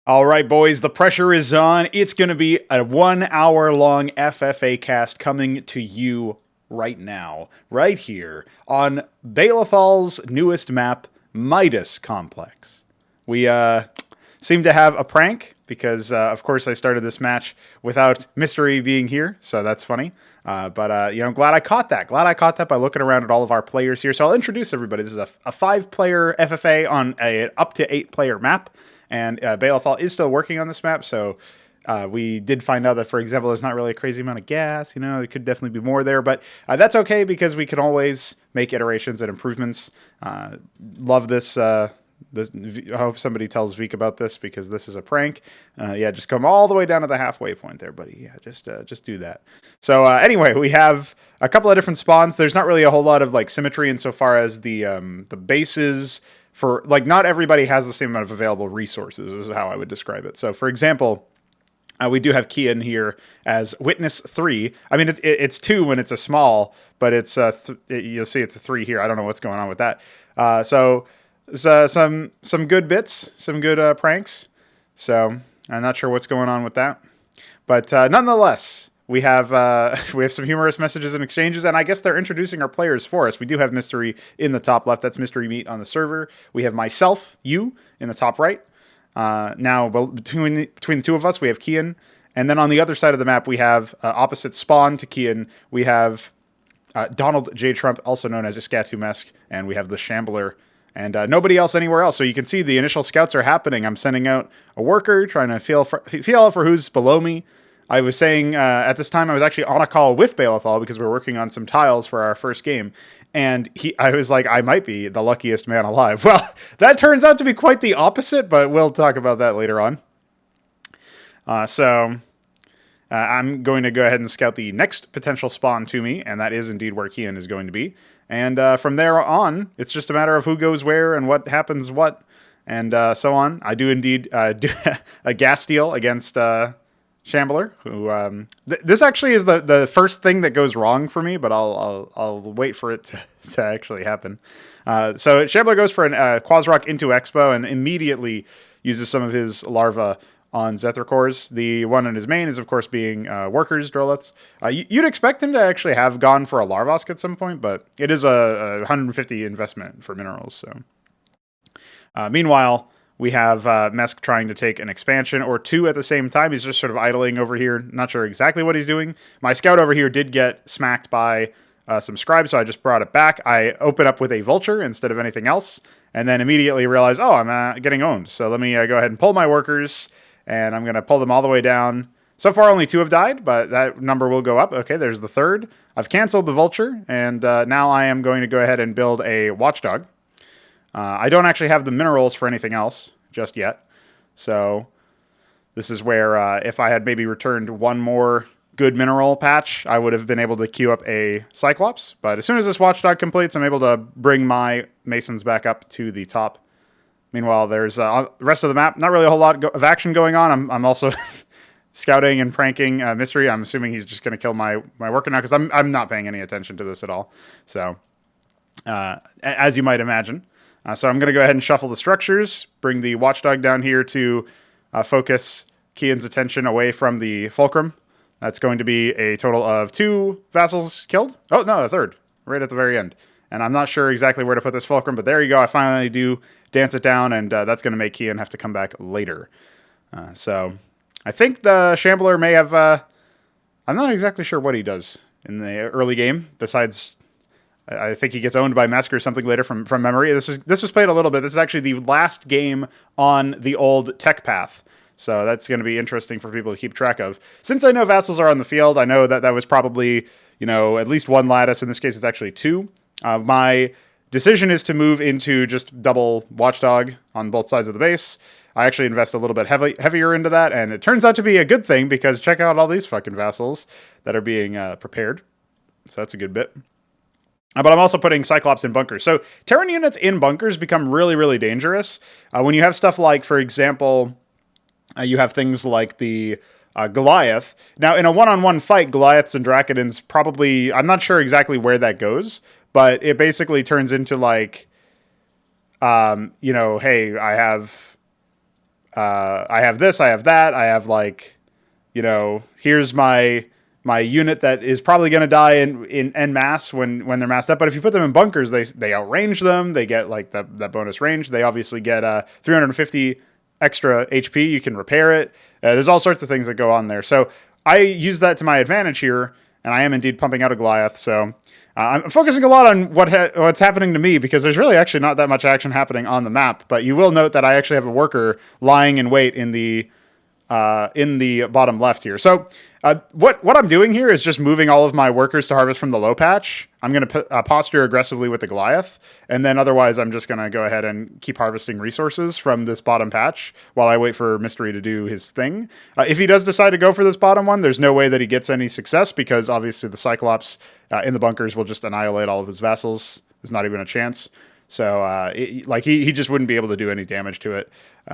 All right, boys, the pressure is on. It's going to be a 1 hour long FFA cast coming to you right now, right here on Balathal's newest map, Midas Complex. We seem to have a prank because, of course, I started this match without Mystery being here, so that's funny. But I'm glad I caught that. Glad I caught that by looking around at all of our players here. So I'll introduce everybody. This is a 5-player FFA on an up to 8-player map. And Balathal is still working on this map, so we did find out that, for example, there's not really a crazy amount of gas. There could definitely be more there, but that's okay because we can always make iterations and improvements. Love this. I hope somebody tells Veek about this because this is a prank. Just come all the way down to the halfway point there, buddy. Yeah, just do that. So anyway, we have a couple of different spawns. There's not really a whole lot of symmetry insofar as the bases. For not everybody has the same amount of available resources is how I would describe it. So for example, we do have Keyan here as witness 3. I mean, it's 2 when it's a small, but it's you'll see it's a 3 here. I don't know what's going on with that. So some good bits, some good pranks. So I'm not sure what's going on with that, but nonetheless. We have some humorous messages and exchanges, and I guess they're introducing our players for us. We do have Mystery in the top left. That's Mystery Meat on the server. We have myself, you, in the top right. Now, between the two of us, we have Keyan. And then on the other side of the map, we have opposite spawn to Keyan. We have Donald J. Trump, also known as IskatuMesk, and we have TheShambler. And nobody else anywhere else. So you can see the initial scouts are happening. I'm sending out a worker, trying to feel out for who's below me. I was saying at this time I was actually on a call with Balathal because we were working on some tiles for our first game. And I was like, I might be the luckiest man alive. Well, that turns out to be quite the opposite, but we'll talk about that later on. I'm going to go ahead and scout the next potential spawn to me, and that is indeed where Keyan is going to be. And from there on, it's just a matter of who goes where and what happens what, and so on. I do indeed do a gas steal against... Shambler, who this actually is the first thing that goes wrong for me, but I'll wait for it to actually happen. So Shambler goes for an Quasrock into Expo and immediately uses some of his larva on Zethicores. The one in his main is of course being workers, Droleths. You'd expect him to actually have gone for a Larvosk at some point, but it is a 150 investment for minerals. So meanwhile. We have Mesk trying to take an expansion or 2 at the same time. He's just sort of idling over here. Not sure exactly what he's doing. My scout over here did get smacked by some scribes, so I just brought it back. I open up with a vulture instead of anything else, and then immediately realize, oh, I'm getting owned. So let me go ahead and pull my workers, and I'm going to pull them all the way down. So far, only 2 have died, but that number will go up. Okay, there's the 3rd. I've canceled the vulture, and now I am going to go ahead and build a watchdog. I don't actually have the minerals for anything else just yet. So this is where if I had maybe returned one more good mineral patch, I would have been able to queue up a Cyclops. But as soon as this watchdog completes, I'm able to bring my Masons back up to the top. Meanwhile, there's the rest of the map, not really a whole lot of action going on. I'm also scouting and pranking Mystery. I'm assuming he's just going to kill my worker now because I'm not paying any attention to this at all. So as you might imagine. So I'm going to go ahead and shuffle the structures, bring the watchdog down here to focus Keyan's attention away from the fulcrum. That's going to be a total of 2 vassals killed. Oh, no, a 3rd, right at the very end. And I'm not sure exactly where to put this fulcrum, but there you go. I finally do dance it down, and that's going to make Keyan have to come back later. So I think the Shambler may have... I'm not exactly sure what he does in the early game, besides... I think he gets owned by Mesk or something later from memory. This was played a little bit. This is actually the last game on the old tech path. So that's going to be interesting for people to keep track of. Since I know vassals are on the field, I know that was probably, at least 1 lattice. In this case, it's actually 2. My decision is to move into just double watchdog on both sides of the base. I actually invest a little bit heavier into that, and it turns out to be a good thing because check out all these fucking vassals that are being prepared. So that's a good bit. But I'm also putting Cyclops in bunkers. So Terran units in bunkers become really, really dangerous. When you have stuff like, for example, you have things like the Goliath. Now, in a one-on-one fight, Goliaths and Draconins probably... I'm not sure exactly where that goes, but it basically turns into like, hey, I have I have this, I have that, I have like, here's my unit that is probably going to die in en masse when they're massed up. But if you put them in bunkers, they outrange them. They get like that bonus range. They obviously get 350 extra HP. You can repair it. There's all sorts of things that go on there. So I use that to my advantage here, and I am indeed pumping out a Goliath. So I'm focusing a lot on what's happening to me, because there's really actually not that much action happening on the map. But you will note that I actually have a worker lying in wait in the bottom left here. So what I'm doing here is just moving all of my workers to harvest from the low patch. I'm going to posture aggressively with the Goliath, and then otherwise I'm just going to go ahead and keep harvesting resources from this bottom patch while I wait for Mystery to do his thing. If he does decide to go for this bottom one, there's no way that he gets any success, because obviously the Cyclops in the bunkers will just annihilate all of his vassals. There's not even a chance. So he just wouldn't be able to do any damage to it.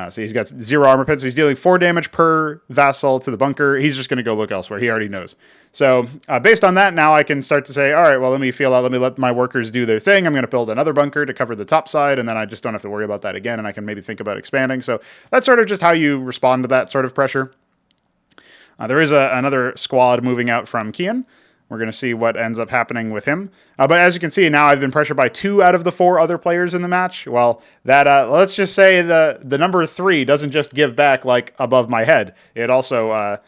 So he's got 0 armor pins. So he's dealing 4 damage per vassal to the bunker. He's just going to go look elsewhere. He already knows. So based on that, now I can start to say, all right, well, let me feel out. Let me let my workers do their thing. I'm going to build another bunker to cover the top side, and then I just don't have to worry about that again, and I can maybe think about expanding. So that's sort of just how you respond to that sort of pressure. There is another squad moving out from Keyan. We're going to see what ends up happening with him. But as you can see, now I've been pressured by 2 out of the 4 other players in the match. Well, that let's just say the number 3 doesn't just give back like above my head. It also,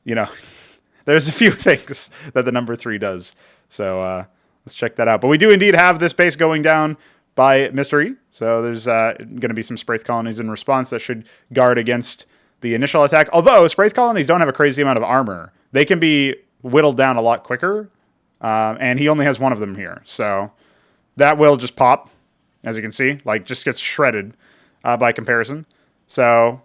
there's a few things that the number 3 does. So let's check that out. But we do indeed have this base going down by Mystery. So there's going to be some Spraith colonies in response that should guard against the initial attack. Although Spraith colonies don't have a crazy amount of armor. They can be whittled down a lot quicker, and he only has 1 of them here, so that will just pop, as you can see, like just gets shredded by comparison. So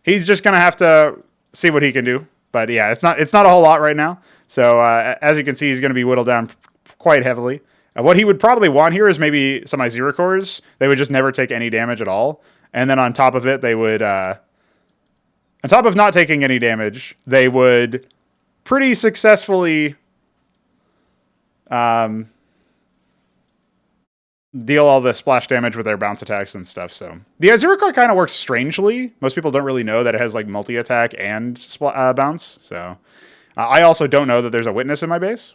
he's just gonna have to see what he can do, but yeah, it's not a whole lot right now. So as you can see, he's gonna be whittled down quite heavily. What he would probably want here is maybe some Izira cores. They would just never take any damage at all, and then on top of it, they would on top of not taking any damage, they would pretty successfully deal all the splash damage with their bounce attacks and stuff. So the Azure card kind of works strangely. Most people don't really know that it has like multi-attack and bounce. So I also don't know that there's a witness in my base.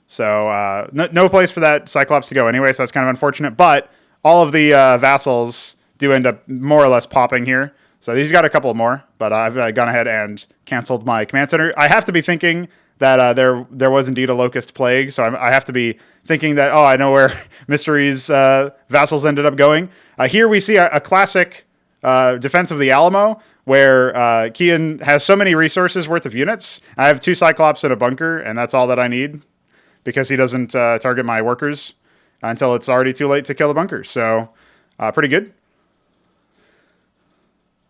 So no place for that Cyclops to go anyway, so that's kind of unfortunate. But all of the vassals do end up more or less popping here. So he's got a couple more, but I've gone ahead and canceled my command center. I have to be thinking that there was indeed a locust plague, so I have to be thinking that, oh, I know where Mystery's vassals ended up going. Here we see a classic defense of the Alamo, where Keyan has so many resources worth of units. I have 2 Cyclops in a bunker, and that's all that I need, because he doesn't target my workers until it's already too late to kill the bunker. So pretty good.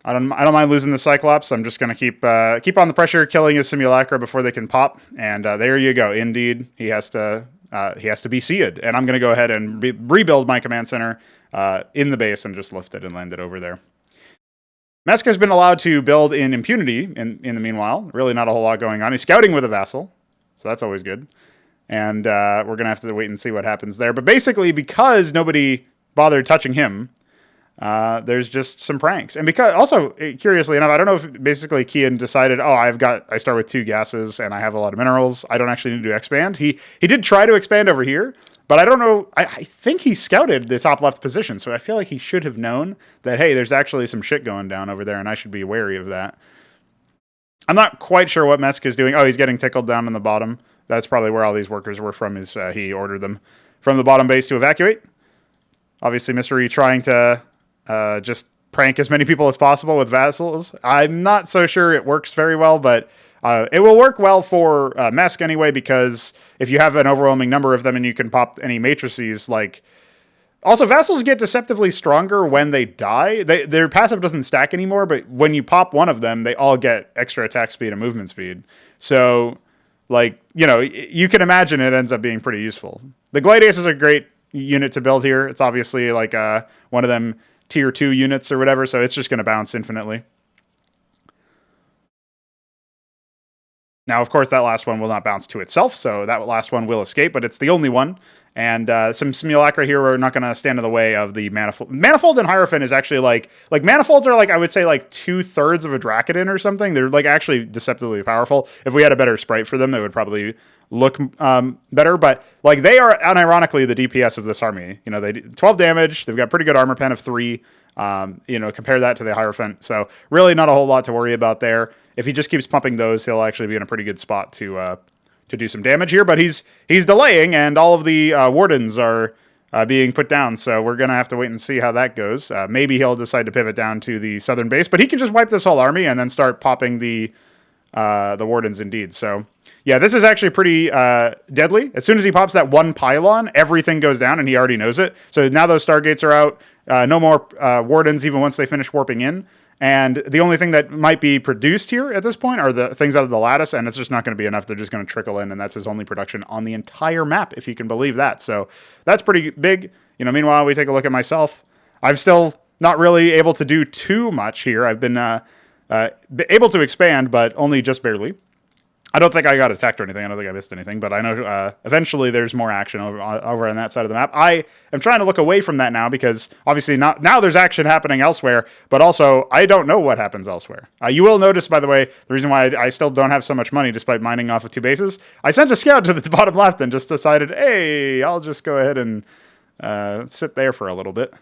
I don't mind losing the Cyclops. I'm just going to keep on the pressure, killing his Simulacra before they can pop. And there you go. Indeed, he has to be seated. And I'm going to go ahead and rebuild my command center in the base and just lift it and land it over there. Mesk has been allowed to build in impunity in the meanwhile. Really not a whole lot going on. He's scouting with a vassal, so that's always good. And we're going to have to wait and see what happens there. But basically, because nobody bothered touching him, there's just some pranks. And because also, curiously enough, I don't know if basically Keyan decided, oh, I start with 2 gases and I have a lot of minerals. I don't actually need to expand. He did try to expand over here, but I don't know. I think he scouted the top left position. So I feel like he should have known that, hey, there's actually some shit going down over there and I should be wary of that. I'm not quite sure what Mesk is doing. Oh, he's getting tickled down in the bottom. That's probably where all these workers were from. He ordered them from the bottom base to evacuate. Obviously, Mystery trying to just prank as many people as possible with vassals. I'm not so sure it works very well, but it will work well for Mesk anyway, because if you have an overwhelming number of them and you can pop any matrices, like... Also, vassals get deceptively stronger when they die. Their passive doesn't stack anymore, but when you pop one of them, they all get extra attack speed and movement speed. So, like, you can imagine it ends up being pretty useful. The Gladius is a great unit to build here. It's obviously like one of them tier 2 units or whatever, so it's just going to bounce infinitely. Now, of course, that last one will not bounce to itself, so that last one will escape, but it's the only one. And some simulacra here are not going to stand in the way of the manifold. Manifold and Hierophant is actually like manifolds are like, I would say like 2/3 of a Dracodon or something. They're like actually deceptively powerful. If we had a better sprite for them, they would probably look better. But like they are unironically the DPS of this army. You know, they 12 damage. They've got pretty good armor pen of 3. You know, compare that to the Hierophant. So really not a whole lot to worry about there. If he just keeps pumping those, he'll actually be in a pretty good spot to do some damage here. But he's delaying, and all of the Wardens are being put down. So we're going to have to wait and see how that goes. Maybe he'll decide to pivot down to the southern base, but he can just wipe this whole army and then start popping the Wardens indeed. So yeah, this is actually pretty deadly. As soon as he pops that one pylon, everything goes down, and he already knows it. So now those Stargates are out. No more Wardens even once they finish warping in. And the only thing that might be produced here at this point are the things out of the lattice, and it's just not going to be enough. They're just going to trickle in, and that's his only production on the entire map, if you can believe that. So that's pretty big. You know, meanwhile, we take a look at myself. I'm still not really able to do too much here. I've been able to expand, but only just barely. I don't think I got attacked or anything. I don't think I missed anything, but I know eventually there's more action over on that side of the map. I am trying to look away from that now because obviously now there's action happening elsewhere, but also I don't know what happens elsewhere. You will notice, by the way, the reason why I still don't have so much money despite mining off of 2 bases, I sent a scout to the bottom left and just decided, hey, I'll just go ahead and sit there for a little bit,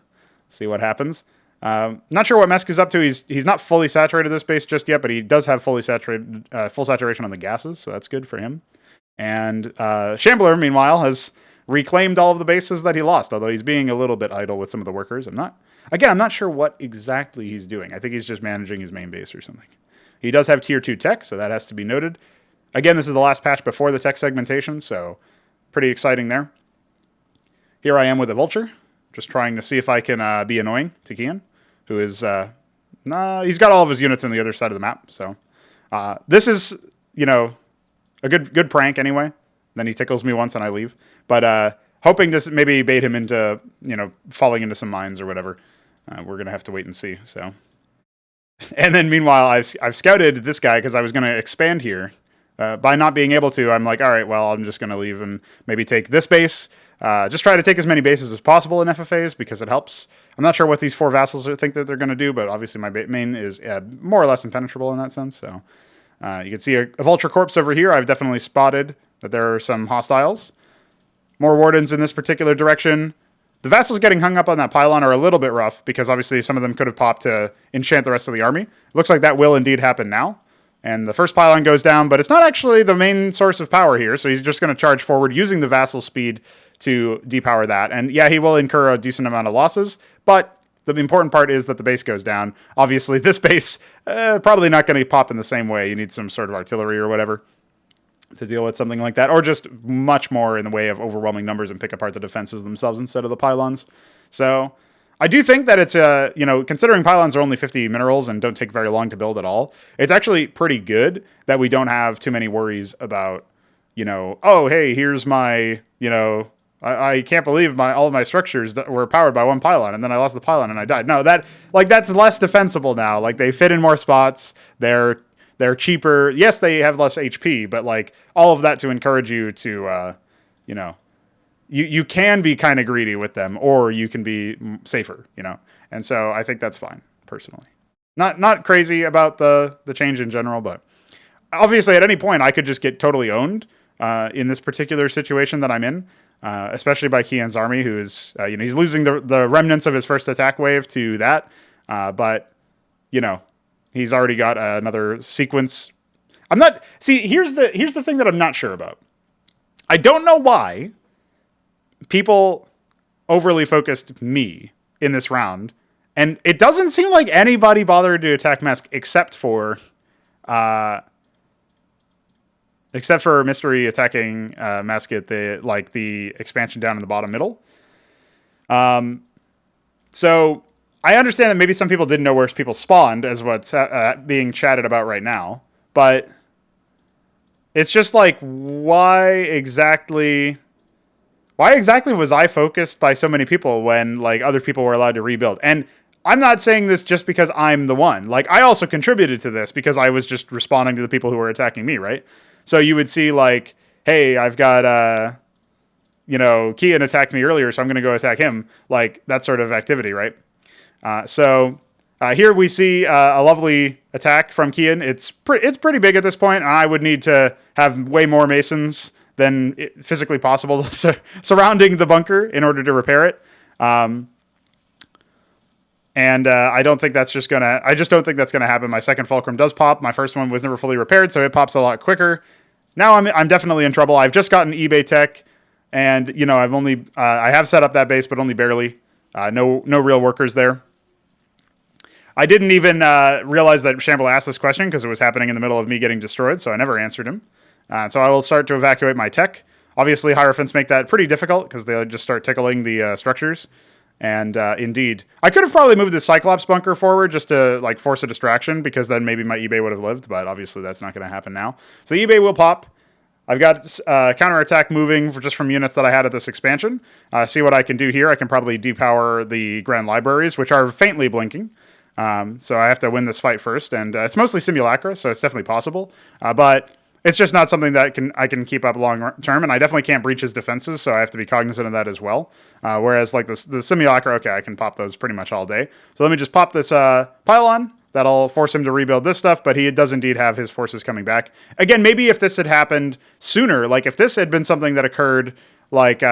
see what happens. Not sure what Mesk is up to. He's not fully saturated this base just yet, but he does have full saturation on the gases, so that's good for him. And Shambler, meanwhile, has reclaimed all of the bases that he lost, although he's being a little bit idle with some of the workers. I'm not sure what exactly he's doing. I think he's just managing his main base or something. He does have tier 2 tech, so that has to be noted. Again, this is the last patch before the tech segmentation, so pretty exciting there. Here I am with a Vulture, just trying to see if I can be annoying to Keyan, who is, he's got all of his units on the other side of the map. So this is, you know, a good prank anyway. Then he tickles me once and I leave. But hoping to maybe bait him into, you know, falling into some mines or whatever. We're going to have to wait and see. So, and then meanwhile, I've scouted this guy because I was going to expand here. By not being able to, I'm like, all right, well, I'm just going to leave and maybe take this base. Just try to take as many bases as possible in FFAs because it helps. I'm not sure what these 4 vassals think that they're going to do, but obviously my main is more or less impenetrable in that sense. So you can see a Vulture Corpse over here. I've definitely spotted that there are some hostiles. More Wardens in this particular direction. The vassals getting hung up on that pylon are a little bit rough because obviously some of them could have popped to enchant the rest of the army. Looks like that will indeed happen now. And the first pylon goes down, but it's not actually the main source of power here, so he's just going to charge forward using the vassal speed to depower that. And yeah, he will incur a decent amount of losses, but the important part is that the base goes down. Obviously, this base probably not going to pop in the same way. You need some sort of artillery or whatever to deal with something like that, or just much more in the way of overwhelming numbers and pick apart the defenses themselves instead of the pylons. So I do think that it's, you know, considering pylons are only 50 minerals and don't take very long to build at all, it's actually pretty good that we don't have too many worries about, you know, oh, hey, here's my, you know, I can't believe all of my structures that were powered by one pylon, and then I lost the pylon and I died. No, that's less defensible now. Like, they fit in more spots. They're cheaper. Yes, they have less HP, but like all of that to encourage you to, you know, you can be kind of greedy with them, or you can be safer, you know. And so I think that's fine, personally. Not crazy about the change in general, but obviously at any point I could just get totally owned in this particular situation that I'm in. Especially by Keyan's army, who is, you know, he's losing the remnants of his first attack wave to that. But, you know, he's already got another sequence. Here's the thing that I'm not sure about. I don't know why people overly focused me in this round. And it doesn't seem like anybody bothered to attack Mesk except for Mystery attacking Mesk at the expansion down in the bottom middle. So I understand that maybe some people didn't know where people spawned, as what's being chatted about right now. But it's just like, why exactly was I focused by so many people when like other people were allowed to rebuild? And I'm not saying this just because I'm the one. Like, I also contributed to this because I was just responding to the people who were attacking me, right? So you would see, like, hey, I've got, Keyan attacked me earlier, so I'm going to go attack him. Like, that sort of activity, right? Here we see a lovely attack from Keyan. It's pretty big at this point, and I would need to have way more masons than physically possible surrounding the bunker in order to repair it. I don't think that's just gonna. I just don't think that's gonna happen. My second fulcrum does pop. My first one was never fully repaired, so it pops a lot quicker. Now I'm definitely in trouble. I've just gotten eBay tech, and I have set up that base, but only barely. No real workers there. I didn't even realize that Shambler asked this question because it was happening in the middle of me getting destroyed, so I never answered him. So I will start to evacuate my tech. Obviously, Hierophants make that pretty difficult because they'll just start tickling the structures. And indeed, I could have probably moved the Cyclops bunker forward just to like force a distraction because then maybe my eBay would have lived, but obviously that's not going to happen now. So the eBay will pop. I've got counterattack moving just from units that I had at this expansion. See what I can do here. I can probably depower the Grand Libraries, which are faintly blinking. So I have to win this fight first, and it's mostly Simulacra, so it's definitely possible. But it's just not something that I can keep up long term, and I definitely can't breach his defenses, so I have to be cognizant of that as well. Whereas like the Simulacra, okay, I can pop those pretty much all day. So let me just pop this pylon. That'll force him to rebuild this stuff, but he does indeed have his forces coming back. Again, maybe if this had happened sooner, like if this had been something that occurred like...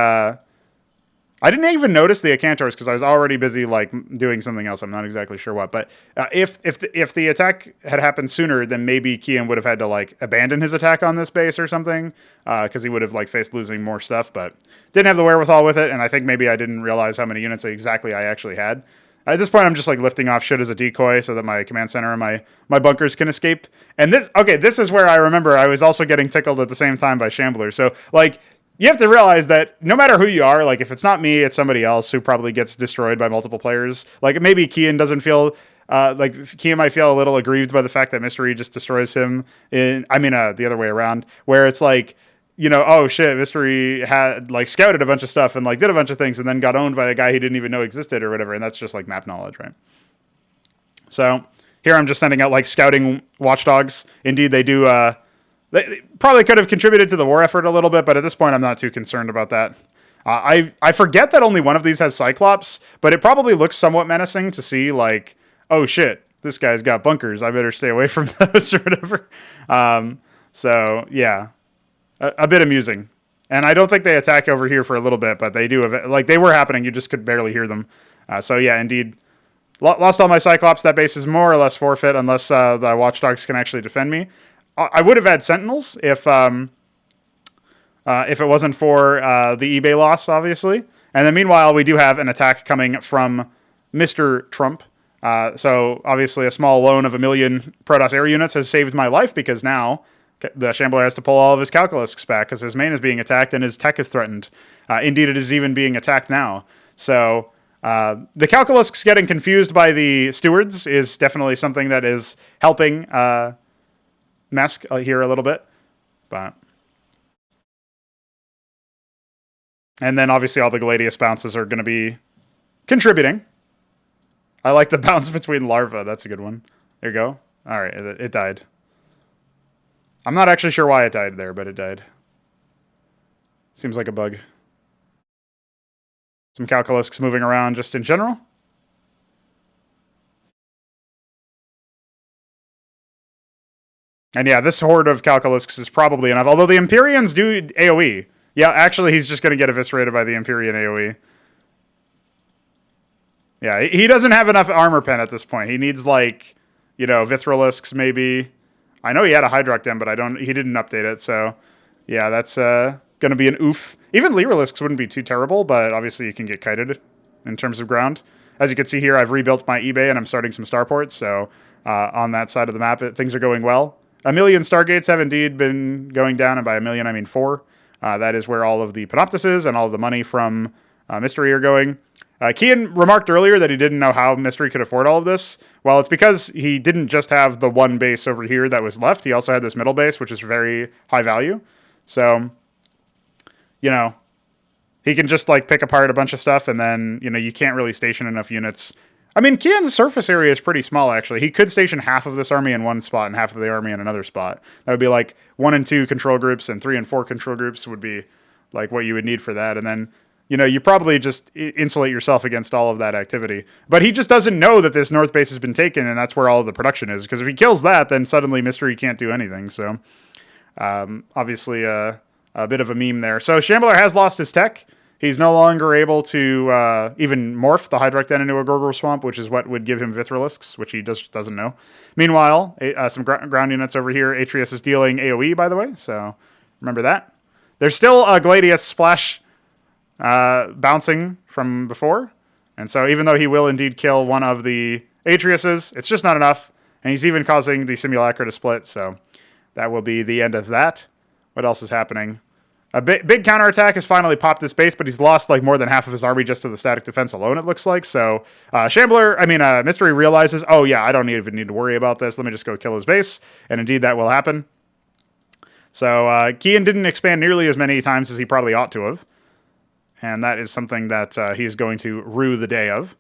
I didn't even notice the Acantors because I was already busy like doing something else. I'm not exactly sure what, but if the attack had happened sooner, then maybe Keyan would have had to like abandon his attack on this base or something because he would have like faced losing more stuff, but didn't have the wherewithal with it. And I think maybe I didn't realize how many units exactly I actually had. At this point, I'm just like lifting off shit as a decoy so that my command center and my bunkers can escape. And this is where I remember I was also getting tickled at the same time by Shambler. So like, you have to realize that no matter who you are, like if it's not me, it's somebody else who probably gets destroyed by multiple players. Like maybe Keyan doesn't feel like Keyan might feel a little aggrieved by the fact that Mystery just destroys him. The other way around, where it's like, oh shit, Mystery had like scouted a bunch of stuff and like did a bunch of things and then got owned by a guy he didn't even know existed or whatever. And that's just like map knowledge, right? So here I'm just sending out like scouting watchdogs. Indeed, they do. They probably could have contributed to the war effort a little bit, but at this point, I'm not too concerned about that. I forget that only one of these has Cyclops, but it probably looks somewhat menacing to see, like, oh shit, this guy's got bunkers. I better stay away from those or whatever. So, yeah, a bit amusing. And I don't think they attack over here for a little bit, but they do. Like, they were happening. You just could barely hear them. So, yeah, indeed. Lost all my Cyclops. That base is more or less forfeit unless the Watchdogs can actually defend me. I would have had Sentinels if it wasn't for the eBay loss, obviously. And then meanwhile, we do have an attack coming from Mr. Trump. So obviously a small loan of 1 million Protoss air units has saved my life because now the Shambler has to pull all of his Calculusks back because his main is being attacked and his tech is threatened. Indeed, it is even being attacked now. So the Calculusks getting confused by the stewards is definitely something that is helping Mesk here a little bit, and then obviously all the Gladius bounces are going to be contributing. I like the bounce between larva. That's a good one. There you go. All right, it died. I'm not actually sure why it died there, but it died. Seems like a bug. Some Calculusks moving around just in general. And yeah, this horde of Calculusks is probably enough. Although the Empyreans do AoE. Yeah, actually, he's just going to get eviscerated by the Empyrean AoE. Yeah, he doesn't have enough armor pen at this point. He needs, like, Vithralisks maybe. I know he had a Hydroc but he didn't update it. So, yeah, that's going to be an oof. Even Lyrilisks wouldn't be too terrible, but obviously you can get kited in terms of ground. As you can see here, I've rebuilt my eBay and I'm starting some starports. So, on that side of the map, things are going well. 1 million Stargates have indeed been going down, and by 1 million I mean 4. That is where all of the Panoptises and all of the money from Mystery are going. Keyan remarked earlier that he didn't know how Mystery could afford all of this. Well, it's because he didn't just have the one base over here that was left. He also had this middle base, which is very high value. So, he can just like pick apart a bunch of stuff, and then, you can't really station enough units I mean, Keyan's surface area is pretty small, actually. He could station half of this army in one spot and half of the army in another spot. That would be like 1 and 2 control groups, and 3 and 4 control groups would be like what you would need for that. And then, you know, you probably just insulate yourself against all of that activity. But he just doesn't know that this north base has been taken, and that's where all of the production is. Because if he kills that, then suddenly Mystery can't do anything. So, obviously, a bit of a meme there. So, Shambler has lost his tech. He's no longer able to even morph the Hydrect Den into a Gorgor Swamp, which is what would give him Vithrilisks, which he just doesn't know. Meanwhile, some ground units over here. Atreus is dealing AoE, by the way, so remember that. There's still a Gladius splash bouncing from before, and so even though he will indeed kill one of the Atreuses, it's just not enough, and he's even causing the Simulacra to split, so that will be the end of that. What else is happening? A big counterattack has finally popped this base, but he's lost like more than half of his army just to the static defense alone, it looks like. So Mystery realizes, oh yeah, I don't even need to worry about this. Let me just go kill his base. And indeed that will happen. So Keyan didn't expand nearly as many times as he probably ought to have. And that is something that he is going to rue the day of.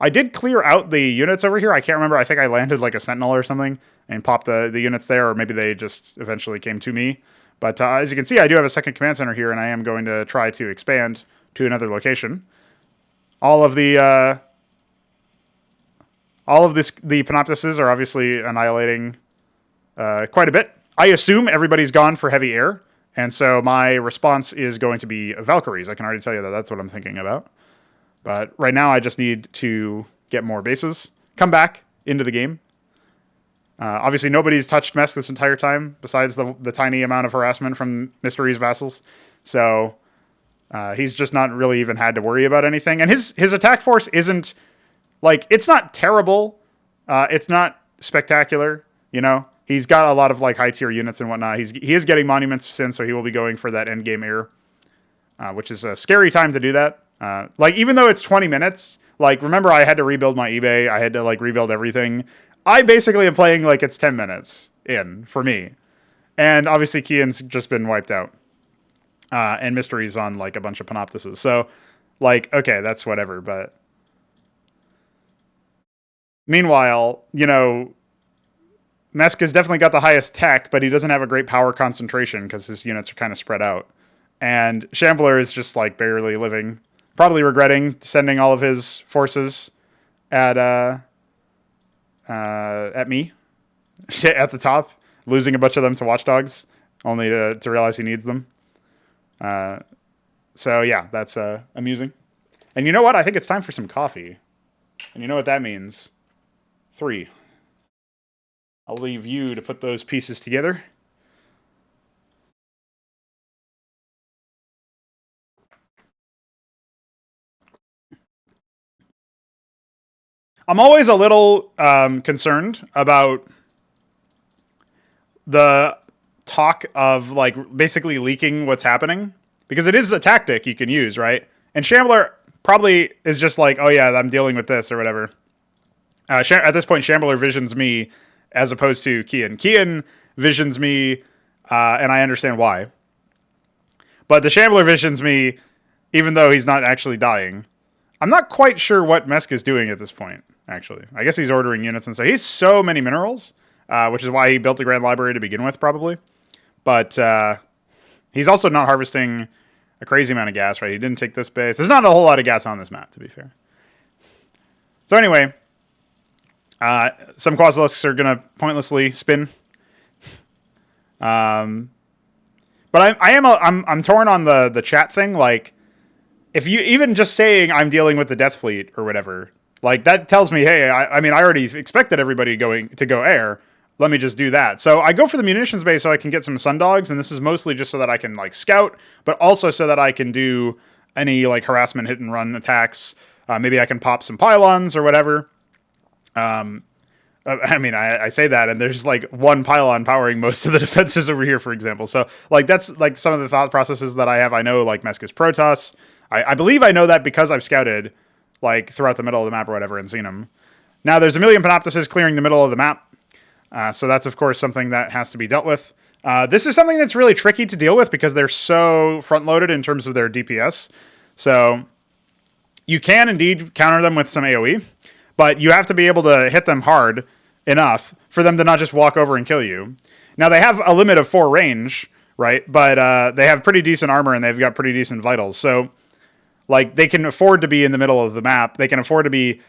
I did clear out the units over here. I can't remember. I think I landed like a Sentinel or something and popped the units there, or maybe they just eventually came to me. But as you can see, I do have a second command center here, and I am going to try to expand to another location. All of the Panoptises are obviously annihilating quite a bit. I assume everybody's gone for heavy air, and so my response is going to be Valkyries. I can already tell you that that's what I'm thinking about. But right now, I just need to get more bases, come back into the game. Obviously, nobody's touched Mesk this entire time, besides the tiny amount of harassment from Mystery's vassals. So he's just not really even had to worry about anything. And his attack force isn't, like, it's not terrible. It's not spectacular, you know? He's got a lot of, like, high-tier units and whatnot. He is getting Monuments of Sin, so he will be going for that endgame air, which is a scary time to do that. Like, even though it's 20 minutes, like, remember I had to rebuild my eBay. I had to, like, rebuild everything. I basically am playing like it's 10 minutes in for me. And obviously Keyan's just been wiped out. And Mystery's on like a bunch of Panoptises. So like, okay, that's whatever. But meanwhile, you know, Mesk has definitely got the highest tech, but he doesn't have a great power concentration because his units are kind of spread out. And Shambler is just like barely living, probably regretting sending all of his forces at me at the top, losing a bunch of them to Watchdogs, only to realize he needs them. So yeah, that's amusing. And you know what? I think it's time for some coffee. And you know what that means? 3. I'll leave you to put those pieces together. I'm always a little concerned about the talk of like basically leaking what's happening, because it is a tactic you can use, right? And Shambler probably is just like, oh yeah, I'm dealing with this or whatever. At this point, Shambler visions me as opposed to Keyan. Keyan visions me, and I understand why. But the Shambler visions me even though he's not actually dying. I'm not quite sure what Mesk is doing at this point, actually. I guess he's ordering units and so he's so many minerals, which is why he built a Grand Library to begin with, probably. But he's also not harvesting a crazy amount of gas, right? He didn't take this base. There's not a whole lot of gas on this map, to be fair. So anyway, some Quasilisks are going to pointlessly spin. But I'm torn on the chat thing, like, if you even just saying I'm dealing with the Death Fleet or whatever, like that tells me, hey, I mean, I already expected everybody to go air. Let me just do that. So I go for the munitions base so I can get some Sundogs, and this is mostly just so that I can like scout, but also so that I can do any like harassment hit and run attacks. Maybe I can pop some pylons or whatever. I mean, I say that, and there's like one pylon powering most of the defenses over here, for example. So like that's like some of the thought processes that I have. I know like Mesk is Protoss. I believe I know that because I've scouted like throughout the middle of the map or whatever and seen them. Now there's a million Panoptises clearing the middle of the map. So that's, of course, something that has to be dealt with. This is something that's really tricky to deal with because they're so front-loaded in terms of their DPS. So you can indeed counter them with some AoE, but you have to be able to hit them hard enough for them to not just walk over and kill you. Now, they have a limit of 4 range, right? But they have pretty decent armor, and they've got pretty decent vitals. So, like, they can afford to be in the middle of the map. They can afford to be,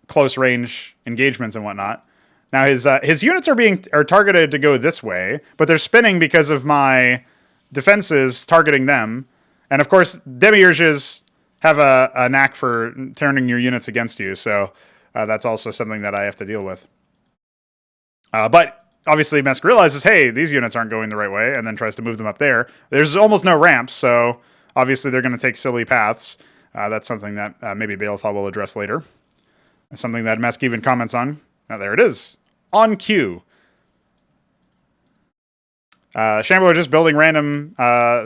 close range engagements and whatnot. Now, his units are targeted to go this way, but they're spinning because of my defenses targeting them. And, of course, demiurges have a knack for turning your units against you, so that's also something that I have to deal with. But obviously, Mesk realizes, hey, these units aren't going the right way, and then tries to move them up there. There's almost no ramps, so obviously they're going to take silly paths. That's something that maybe Balethal will address later. Something that Mesk even comments on. Now, there it is. On cue. Shambler just building random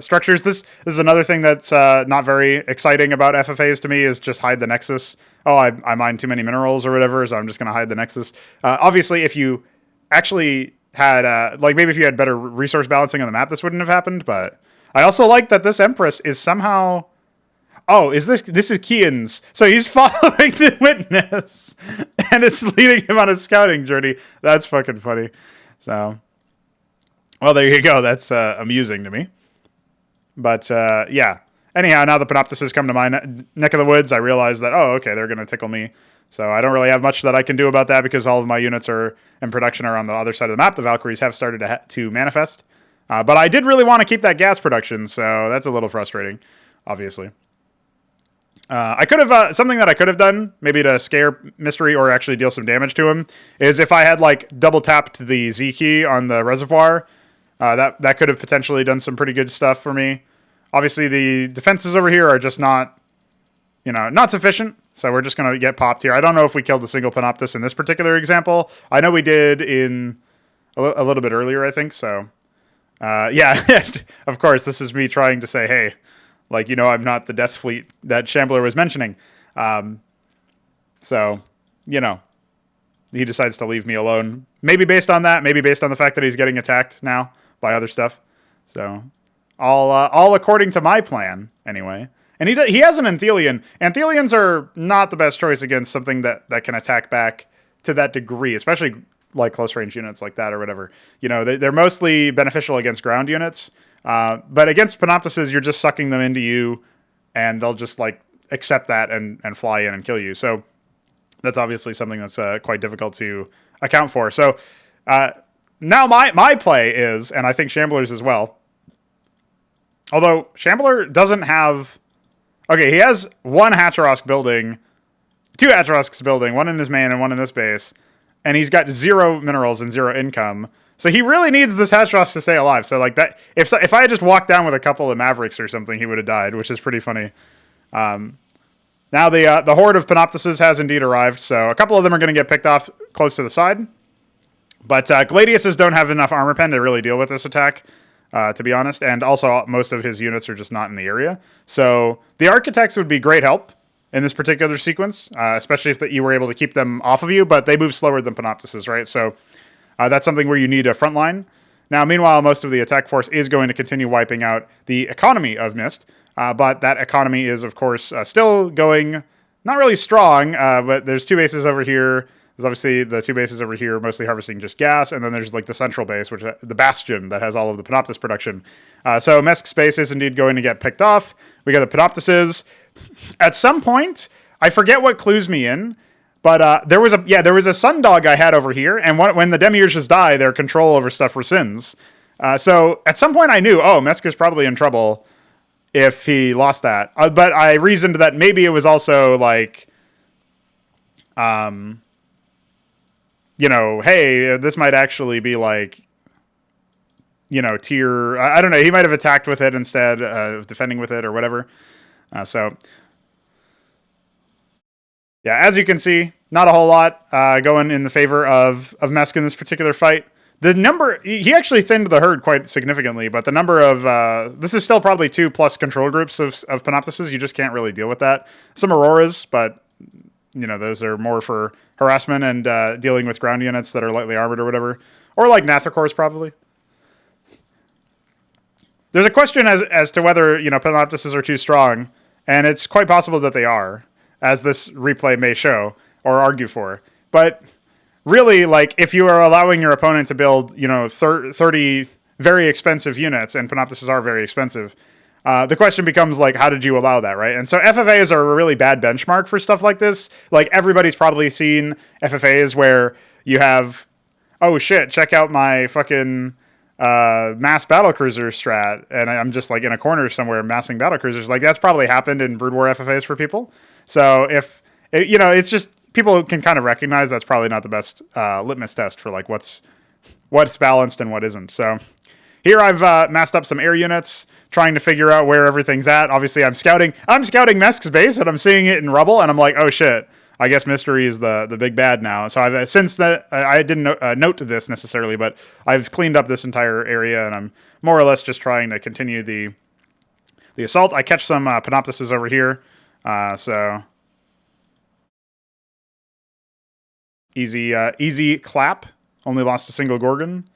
structures. This is another thing that's not very exciting about FFAs to me, is just hide the Nexus. Oh, I mine too many minerals or whatever, so I'm just going to hide the Nexus. Obviously, if you actually had, maybe if you had better resource balancing on the map, this wouldn't have happened, but I also like that this Empress is somehow... Oh, this is Keyan's. So he's following the witness, and it's leading him on a scouting journey. That's fucking funny. So, well, there you go. That's amusing to me. But, yeah. Anyhow, now the Panoptises come to my neck of the woods. I realize that, oh, okay, they're going to tickle me. So I don't really have much that I can do about that because all of my units in production are on the other side of the map. The Valkyries have started to manifest. But I did really want to keep that gas production, so that's a little frustrating, obviously. I could have something that I could have done, maybe to scare Mystery or actually deal some damage to him, is if I had double tapped the Z key on the reservoir. That could have potentially done some pretty good stuff for me. Obviously, the defenses over here are just not sufficient. So we're just going to get popped here. I don't know if we killed a single Panoptis in this particular example. I know we did in a little bit earlier, I think. So, yeah, of course, this is me trying to say, hey, I'm not the Death Fleet that Shambler was mentioning. So, he decides to leave me alone. Maybe based on that. Maybe based on the fact that he's getting attacked now by other stuff. So, all according to my plan, anyway. And he has an Anthelion. Anthelions are not the best choice against something that can attack back to that degree, especially close range units like that or whatever. They're mostly beneficial against ground units. But against Panoptises, you're just sucking them into you, and they'll just accept that and fly in and kill you. So that's obviously something that's quite difficult to account for. So now my play is, and I think Shambler's as well, although Shambler doesn't have... Okay, he has one Hacharosk building, 2 Hacharosks building, one in his main and one in this base, and he's got 0 minerals and 0 income. So he really needs this Hacharosk to stay alive. So that, if I had just walked down with a couple of Mavericks or something, he would have died, which is pretty funny. Now the horde of Panoptises has indeed arrived, so a couple of them are going to get picked off close to the side. But Gladiuses don't have enough armor pen to really deal with this attack, to be honest, and also most of his units are just not in the area. So the Architects would be great help in this particular sequence, especially if you were able to keep them off of you, but they move slower than Panoptises, right? So that's something where you need a front line. Now, meanwhile, most of the attack force is going to continue wiping out the economy of Mist, but that economy is, of course, still going not really strong, but there's 2 bases over here. There's obviously the 2 bases over here mostly harvesting just gas, and then there's the central base, which the Bastion that has all of the Panoptis production. So Mesk's base is indeed going to get picked off. We got the Panoptises. At some point, I forget what clues me in, but there was a Sundog I had over here, and when the Demiurges die, their control over stuff rescinds. So at some point I knew, Mesk is probably in trouble if he lost that. But I reasoned that maybe it was also hey, this might actually be tier... I don't know, he might have attacked with it instead of defending with it or whatever. So, yeah, as you can see, not a whole lot going in the favor of Mesk in this particular fight. The number... He actually thinned the herd quite significantly, but the number of... this is still probably 2+ control groups of Panoptises. You just can't really deal with that. Some Auroras, but... those are more for harassment and dealing with ground units that are lightly armored or whatever. Or Nathacors, probably. There's a question as to whether, Panoptises are too strong, and it's quite possible that they are, as this replay may show. or argue for. But really, like, if you are allowing your opponent to build, 30 very expensive units, and Panoptises are very expensive, the question becomes, like, how did you allow that, right? And so FFAs are a really bad benchmark for stuff like this. Like, everybody's probably seen FFAs where you have, oh shit, check out my fucking mass battlecruiser strat, and I'm just like in a corner somewhere massing battlecruisers. Like, that's probably happened in Brood War FFAs for people. So if it's just people can kind of recognize that's probably not the best litmus test for like what's balanced and what isn't. So here I've massed up some air units, trying to figure out where everything's at. Obviously, I'm scouting Mesk's base, and I'm seeing it in rubble, and I'm like, oh shit. I guess Mystery is the big bad now. So I've since that I didn't note to this necessarily, but I've cleaned up this entire area, and I'm more or less just trying to continue the assault. I catch some Panoptises over here, so easy clap. Only lost a single Gorgon.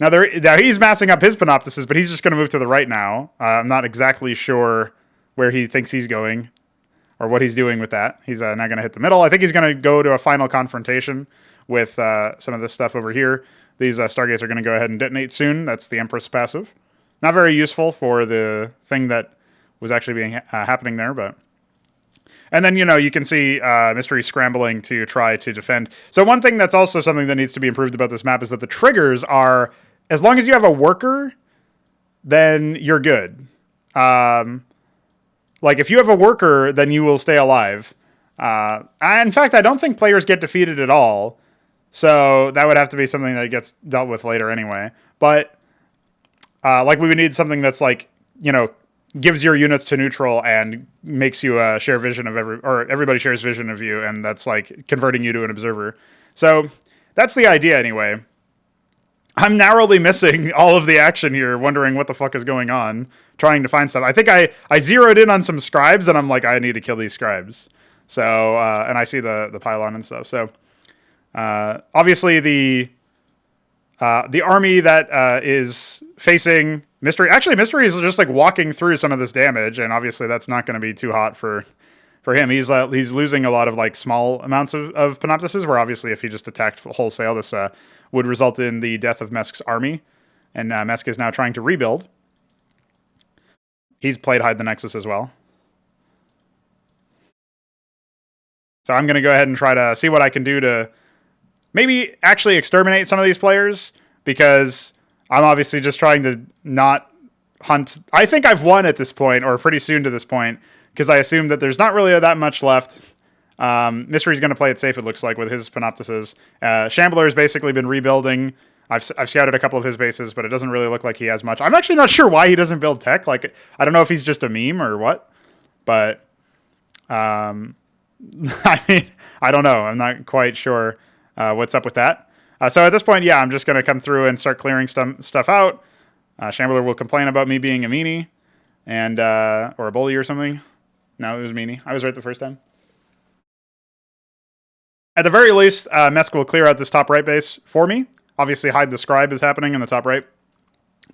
Now he's massing up his Panoptises, but he's just going to move to the right now. I'm not exactly sure where he thinks he's going, or what he's doing with that. He's now going to hit the middle. I think he's going to go to a final confrontation with some of this stuff over here. These Stargates are going to go ahead and detonate soon. That's the Empress passive. Not very useful for the thing that was actually being happening there, but... And then, you can see Mystery scrambling to try to defend. So one thing that's also something that needs to be improved about this map is that the triggers are, as long as you have a worker, then you're good. Like, if you have a worker, then you will stay alive. In fact, I don't think players get defeated at all. So that would have to be something that gets dealt with later anyway. But, like, we would need something that's, like, gives your units to neutral and makes you share vision of everybody shares vision of you, and that's, like, converting you to an observer. So that's the idea anyway. I'm narrowly missing all of the action here, wondering what the fuck is going on, trying to find stuff. I think I zeroed in on some scribes, and I'm like, I need to kill these scribes. So, and I see the pylon and stuff. So, obviously the army that is facing Mystery... Actually, Mystery is just, like, walking through some of this damage, and obviously that's not going to be too hot for him. He's losing a lot of, like, small amounts of Panoptises, where obviously if he just attacked wholesale, this would result in the death of Mesk's army. And Mesk is now trying to rebuild. He's played Hide the Nexus as well. So I'm going to go ahead and try to see what I can do to maybe actually exterminate some of these players, because I'm obviously just trying to not hunt. I think I've won at this point, or pretty soon to this point, because I assume that there's not really that much left. Mystery's going to play it safe, it looks like, with his Panoptises. Shambler has basically been rebuilding. I've scouted a couple of his bases, but it doesn't really look like he has much. I'm actually not sure why he doesn't build tech. Like, I don't know if he's just a meme or what, but I mean, I don't know. I'm not quite sure what's up with that. So at this point, yeah, I'm just going to come through and start clearing stuff out. Shambler will complain about me being a meanie and or a bully or something. No, it was meanie. I was right the first time. At the very least, Mesk will clear out this top right base for me. Obviously, Hide the Scribe is happening in the top right.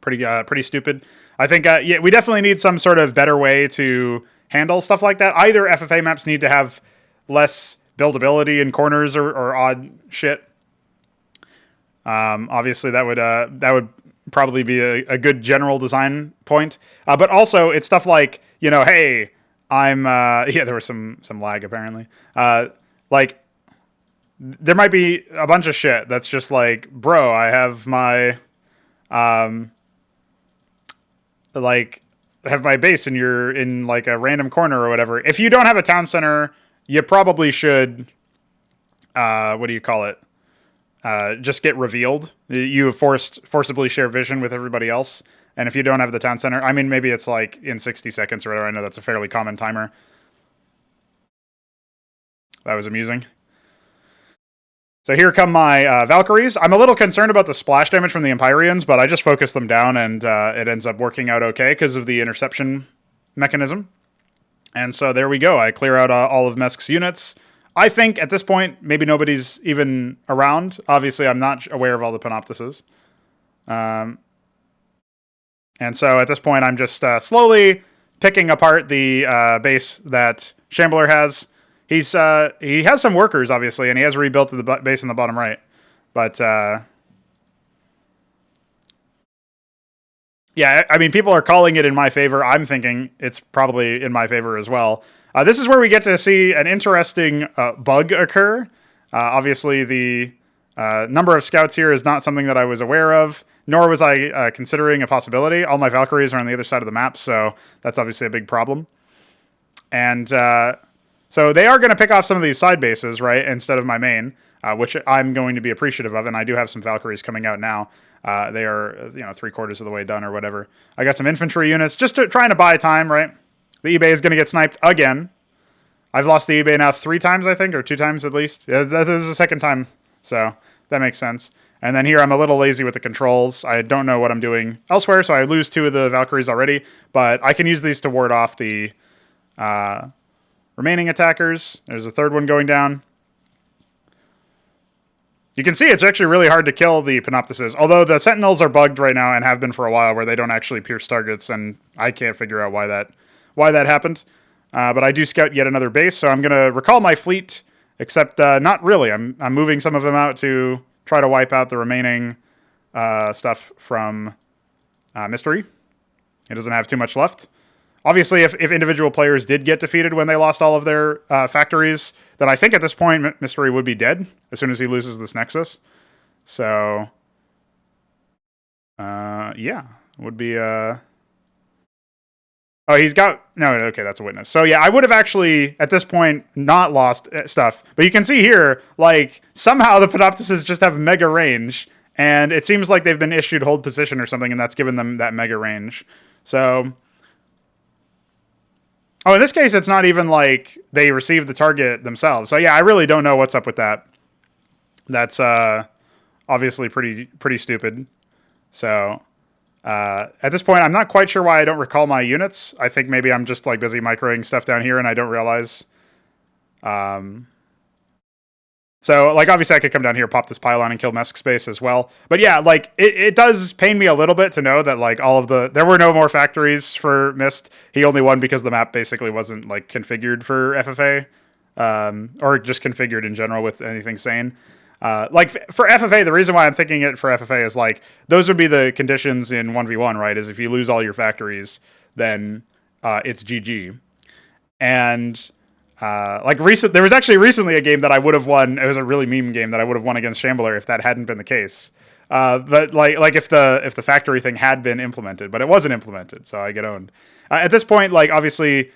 Pretty stupid. I think yeah, we definitely need some sort of better way to handle stuff like that. Either FFA maps need to have less buildability in corners or odd shit. Obviously, that would probably be a good general design point. But also, it's stuff like, hey, I'm yeah, there was some lag apparently. Like, there might be a bunch of shit that's just like, bro, I have my base and you're in like a random corner or whatever. If you don't have a town center, you probably should what do you call it? Just get revealed. You forcibly share vision with everybody else. And if you don't have the town center, I mean, maybe it's like in 60 seconds or whatever. I know that's a fairly common timer. That was amusing. So here come my Valkyries. I'm a little concerned about the splash damage from the Empyreans, but I just focus them down, and it ends up working out okay because of the interception mechanism. And so there we go. I clear out all of Mesk's units. I think at this point, maybe nobody's even around. Obviously, I'm not aware of all the Panoptises. And so at this point, I'm just slowly picking apart the base that Shambler has. He has some workers, obviously, and he has rebuilt the base in the bottom right. But yeah, I mean, people are calling it in my favor. I'm thinking it's probably in my favor as well. This is where we get to see an interesting bug occur. Obviously, the number of scouts here is not something that I was aware of, nor was I considering a possibility. All my Valkyries are on the other side of the map, so that's obviously a big problem. And so they are going to pick off some of these side bases, right, instead of my main, which I'm going to be appreciative of, and I do have some Valkyries coming out now. They are, 3/4 of the way done or whatever. I got some infantry units, just trying to buy time, right? The eBay is going to get sniped again. I've lost the eBay now 3 times, I think, or 2 times at least. Yeah, this is the second time, so that makes sense. And then here I'm a little lazy with the controls. I don't know what I'm doing elsewhere, so I lose 2 of the Valkyries already. But I can use these to ward off the remaining attackers. There's a third one going down. You can see it's actually really hard to kill the Panoptises, although the Sentinels are bugged right now and have been for a while, where they don't actually pierce targets, and I can't figure out why that happened. But I do scout yet another base, so I'm going to recall my fleet, except not really. I'm moving some of them out to try to wipe out the remaining stuff from Mystery. It doesn't have too much left. Obviously, if individual players did get defeated when they lost all of their factories, then I think at this point Mystery would be dead as soon as he loses this Nexus. So, yeah, would be... Oh, he's got... No, okay, that's a witness. So, yeah, I would have actually, at this point, not lost stuff. But you can see here, like, somehow the Panoptises just have mega range, and it seems like they've been issued hold position or something, and that's given them that mega range. So... Oh, in this case, it's not even like they received the target themselves. So, yeah, I really don't know what's up with that. That's obviously pretty stupid. So, at this point, I'm not quite sure why I don't recall my units. I think maybe I'm just like busy microing stuff down here and I don't realize. So, like, obviously I could come down here, pop this pylon, and kill Mesk space as well. But yeah, like, it does pain me a little bit to know that, like, there were no more factories for Mist. He only won because the map basically wasn't, like, configured for FFA. Or just configured in general with anything sane. Like, for FFA, the reason why I'm thinking it for FFA is, like, those would be the conditions in 1v1, right? Is if you lose all your factories, then it's GG. And... there was actually recently a game that I would have won. It was a really meme game that I would have won against Shambler if that hadn't been the case. But like if the factory thing had been implemented, but it wasn't implemented, so I get owned. At this point, like, obviously,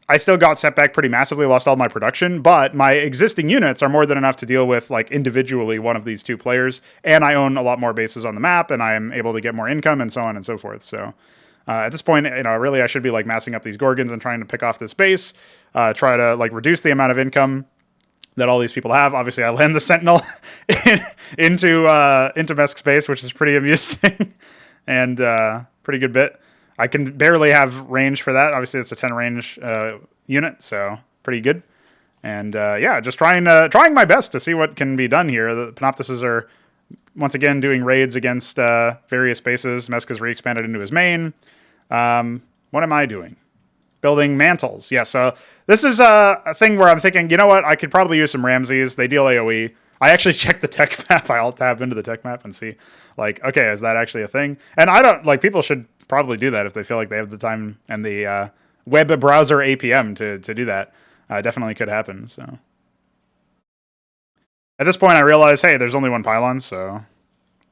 I still got set back pretty massively, lost all my production, but my existing units are more than enough to deal with, like, individually one of these 2 players, and I own a lot more bases on the map, and I am able to get more income, and so on and so forth. So. At this point, really I should be, like, massing up these Gorgons and trying to pick off this base, try to, like, reduce the amount of income that all these people have. Obviously, I land the Sentinel into Mesk space, which is pretty amusing and pretty good bit. I can barely have range for that. Obviously, it's a 10 range unit, so pretty good. And yeah, just trying my best to see what can be done here. The Panoptises are once again doing raids against various bases. Mesk has re-expanded into his main. What am I doing? Building mantles. Yeah, so this is a thing where I'm thinking, you know what? I could probably use some Ramses. They deal AoE. I actually checked the tech map. I alt-tab into the tech map and see, like, okay, is that actually a thing? And I don't, like, people should probably do that if they feel like they have the time and the web browser APM to do that. Definitely could happen, so. At this point, I realize, hey, there's only one pylon, so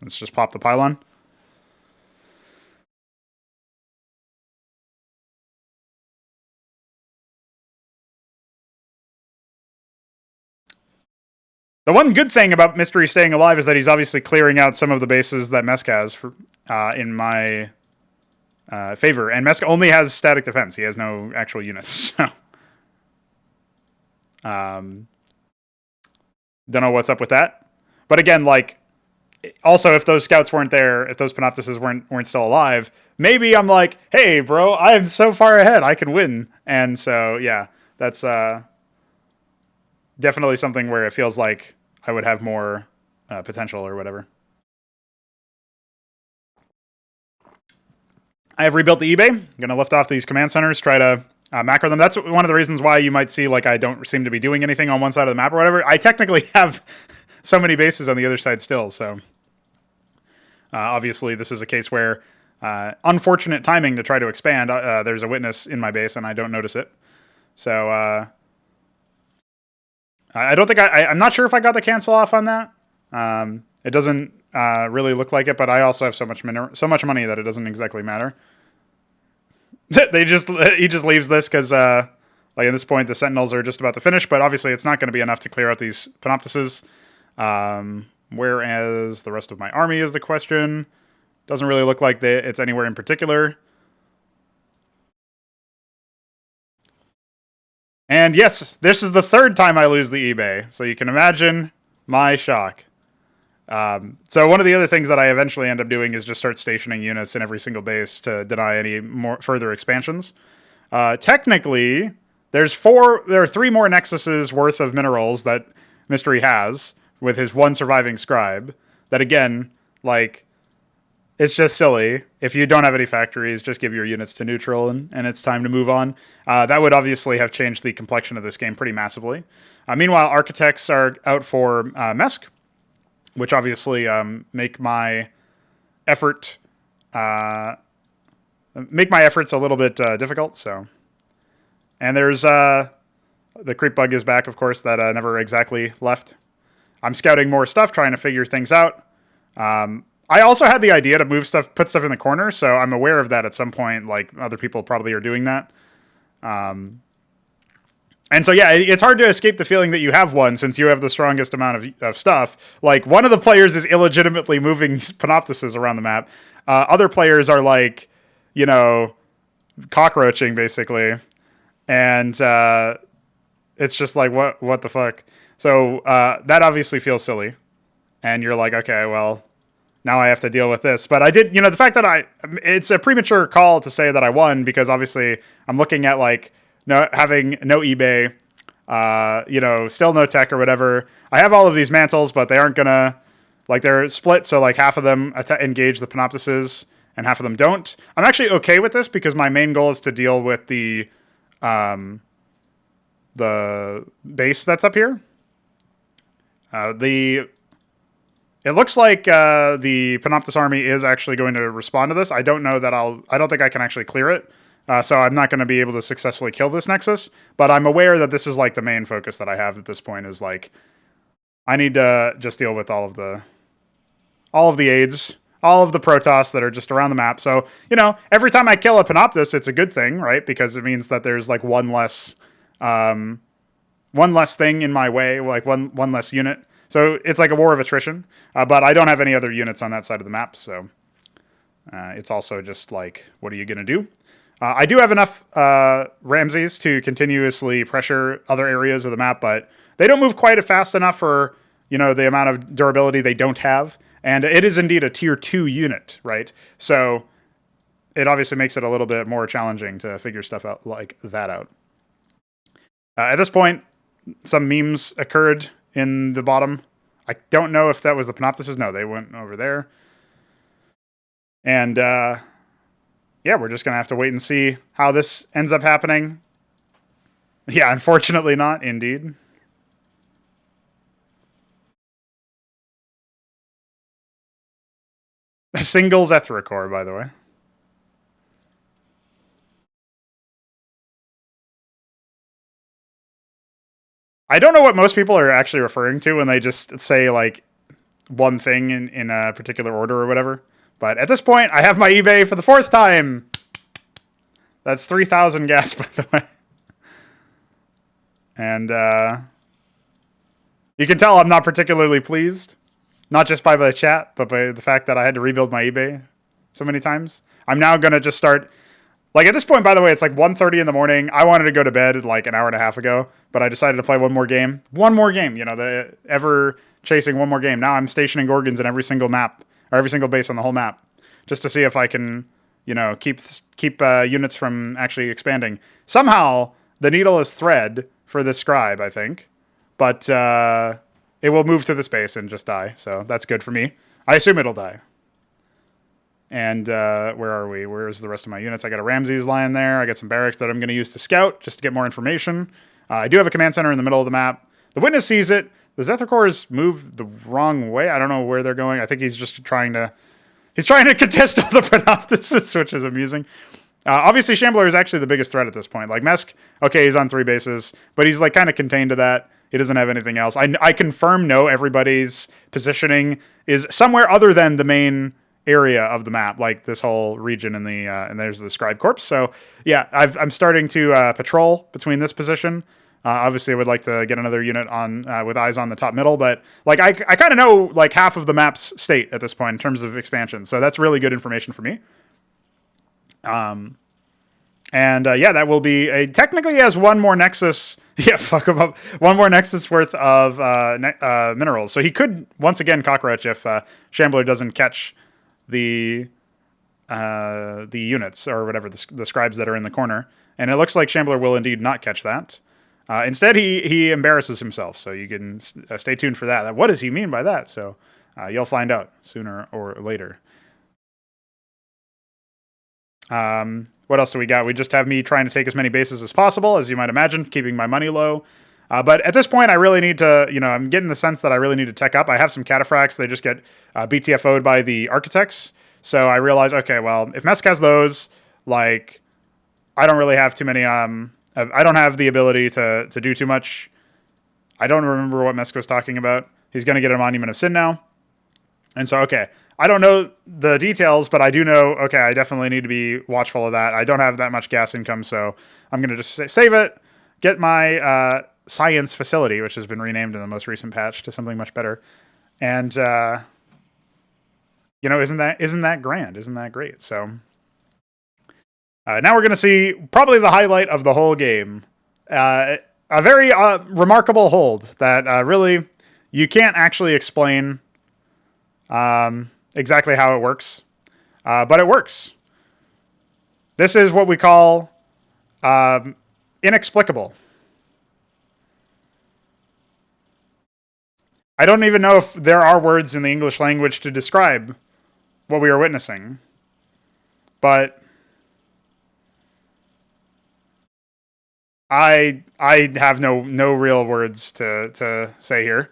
let's just pop the pylon. The one good thing about Mystery staying alive is that he's obviously clearing out some of the bases that Mesk has in my favor. And Mesk only has static defense. He has no actual units. So, don't know what's up with that. But again, like, also, if those scouts weren't there, if those Panoptises weren't still alive, maybe I'm like, hey, bro, I am so far ahead, I can win. And so, yeah, that's definitely something where it feels like I would have more potential or whatever. I have rebuilt the eBay. I'm going to lift off these command centers, try to macro them. That's one of the reasons why you might see like I don't seem to be doing anything on one side of the map or whatever. I technically have so many bases on the other side still, so obviously this is a case where unfortunate timing to try to expand. There's a witness in my base and I don't notice it. So I don't think I'm not sure if I got the cancel off on that. It doesn't really look like it, but I also have so much money that it doesn't exactly matter. He just leaves this because like at this point the Sentinels are just about to finish, but obviously it's not going to be enough to clear out these Panoptises. Whereas the rest of my army is the question. Doesn't really look like it's anywhere in particular. And yes, this is the third time I lose the eBay, so you can imagine my shock. So one of the other things that I eventually end up doing is just start stationing units in every single base to deny any more further expansions. Technically, there are 3 more Nexuses worth of minerals that Mystery has with his one surviving scribe. That again, like, it's just silly. If you don't have any factories, just give your units to neutral and it's time to move on. That would obviously have changed the complexion of this game pretty massively. Meanwhile, architects are out for Mesk, which obviously make my efforts a little bit difficult. So, and there's the creep bug is back, of course. That never exactly left. I'm scouting more stuff, trying to figure things out. I also had the idea to put stuff in the corner, so I'm aware of that at some point. Like other people probably are doing that. And so, yeah, it's hard to escape the feeling that you have one since you have the strongest amount of stuff. Like, one of the players is illegitimately moving Panoptises around the map. Other players are, like, you know, cockroaching, basically. And it's just like, what the fuck? So that obviously feels silly. And you're like, okay, well, now I have to deal with this. But I did, you know, the fact that it's a premature call to say that I won because obviously I'm looking at, like, having no eBay, you know, still no tech or whatever. I have all of these mantles, but they aren't gonna, like, they're split. So like half of them engage the Panoptises and half of them don't. I'm actually okay with this because my main goal is to deal with the base that's up here. It looks like the Panoptis army is actually going to respond to this. I don't know that I don't think I can actually clear it. So I'm not going to be able to successfully kill this Nexus, but I'm aware that this is like the main focus that I have at this point is like, I need to just deal with all of the aids, all of the Protoss that are just around the map. So, you know, every time I kill a Panoptis, it's a good thing, right? Because it means that there's like one less thing in my way, like one less unit. So it's like a war of attrition, but I don't have any other units on that side of the map. So it's also just like, what are you going to do? I do have enough Ramses to continuously pressure other areas of the map, but they don't move quite fast enough for, you know, the amount of durability they don't have. And it is indeed a tier 2 unit, right? So it obviously makes it a little bit more challenging to figure stuff out like that out. At this point, some memes occurred in the bottom. I don't know if that was the Panoptises. No, they went over there. And yeah, we're just going to have to wait and see how this ends up happening. Yeah, unfortunately not, indeed. A single Zethra-core, by the way. I don't know what most people are actually referring to when they just say, like, one thing in a particular order or whatever. But at this point, I have my eBay for the 4th time. That's 3,000 gas, by the way. And you can tell I'm not particularly pleased. Not just by the chat, but by the fact that I had to rebuild my eBay so many times. I'm now going to just start... Like, at this point, by the way, it's like 1:30 in the morning. I wanted to go to bed like an hour and a half ago, but I decided to play one more game. One more game, you know, the ever chasing one more game. Now I'm stationing Gorgons in every single map, or every single base on the whole map, just to see if I can, you know, keep units from actually expanding. Somehow, the needle is thread for this scribe, I think, but it will move to the space and just die, so that's good for me. I assume it'll die. And where are we? Where's the rest of my units? I got a Ramses lying there. I got some barracks that I'm going to use to scout just to get more information. I do have a command center in the middle of the map. The witness sees it. The Zethicors moved the wrong way. I don't know where they're going. I think he's just trying to... He's trying to contest all the Panoptists, which is amusing. Obviously, Shambler is actually the biggest threat at this point. Like, Mesk, okay, he's on 3 bases, but he's, like, kind of contained to that. He doesn't have anything else. I confirm everybody's positioning is somewhere other than the main area of the map, like this whole region and there's the Scribe Corpse. So, yeah, I'm starting to patrol between this position. Obviously, I would like to get another unit on with eyes on the top middle, but like I kind of know like half of the map's state at this point in terms of expansion, so that's really good information for me. Yeah, that will be technically has one more Nexus. Yeah, fuck him up. One more Nexus worth of minerals, so he could once again cockroach if Shambler doesn't catch the units or whatever the scribes that are in the corner, and it looks like Shambler will indeed not catch that. Instead, he embarrasses himself, so you can stay tuned for that. What does he mean by that? So you'll find out sooner or later. What else do we got? We just have me trying to take as many bases as possible, as you might imagine, keeping my money low. But at this point, I really need to, I'm getting the sense that I really need to tech up. I have some cataphracts. They just get BTFO'd by the architects. So I realize, okay, well, if Mesk has those, like, I don't really have too many... I don't have the ability to do too much. I don't remember what Mesk was talking about. He's going to get a Monument of Sin now. And so, okay, I don't know the details, but I do know, okay, I definitely need to be watchful of that. I don't have that much gas income, so I'm going to just save it, get my science facility, which has been renamed in the most recent patch to something much better. And, isn't that grand? Isn't that great? So... now we're going to see probably the highlight of the whole game. A very remarkable hold that really you can't actually explain exactly how it works. But it works. This is what we call inexplicable. I don't even know if there are words in the English language to describe what we are witnessing. But... I have no real words to say here.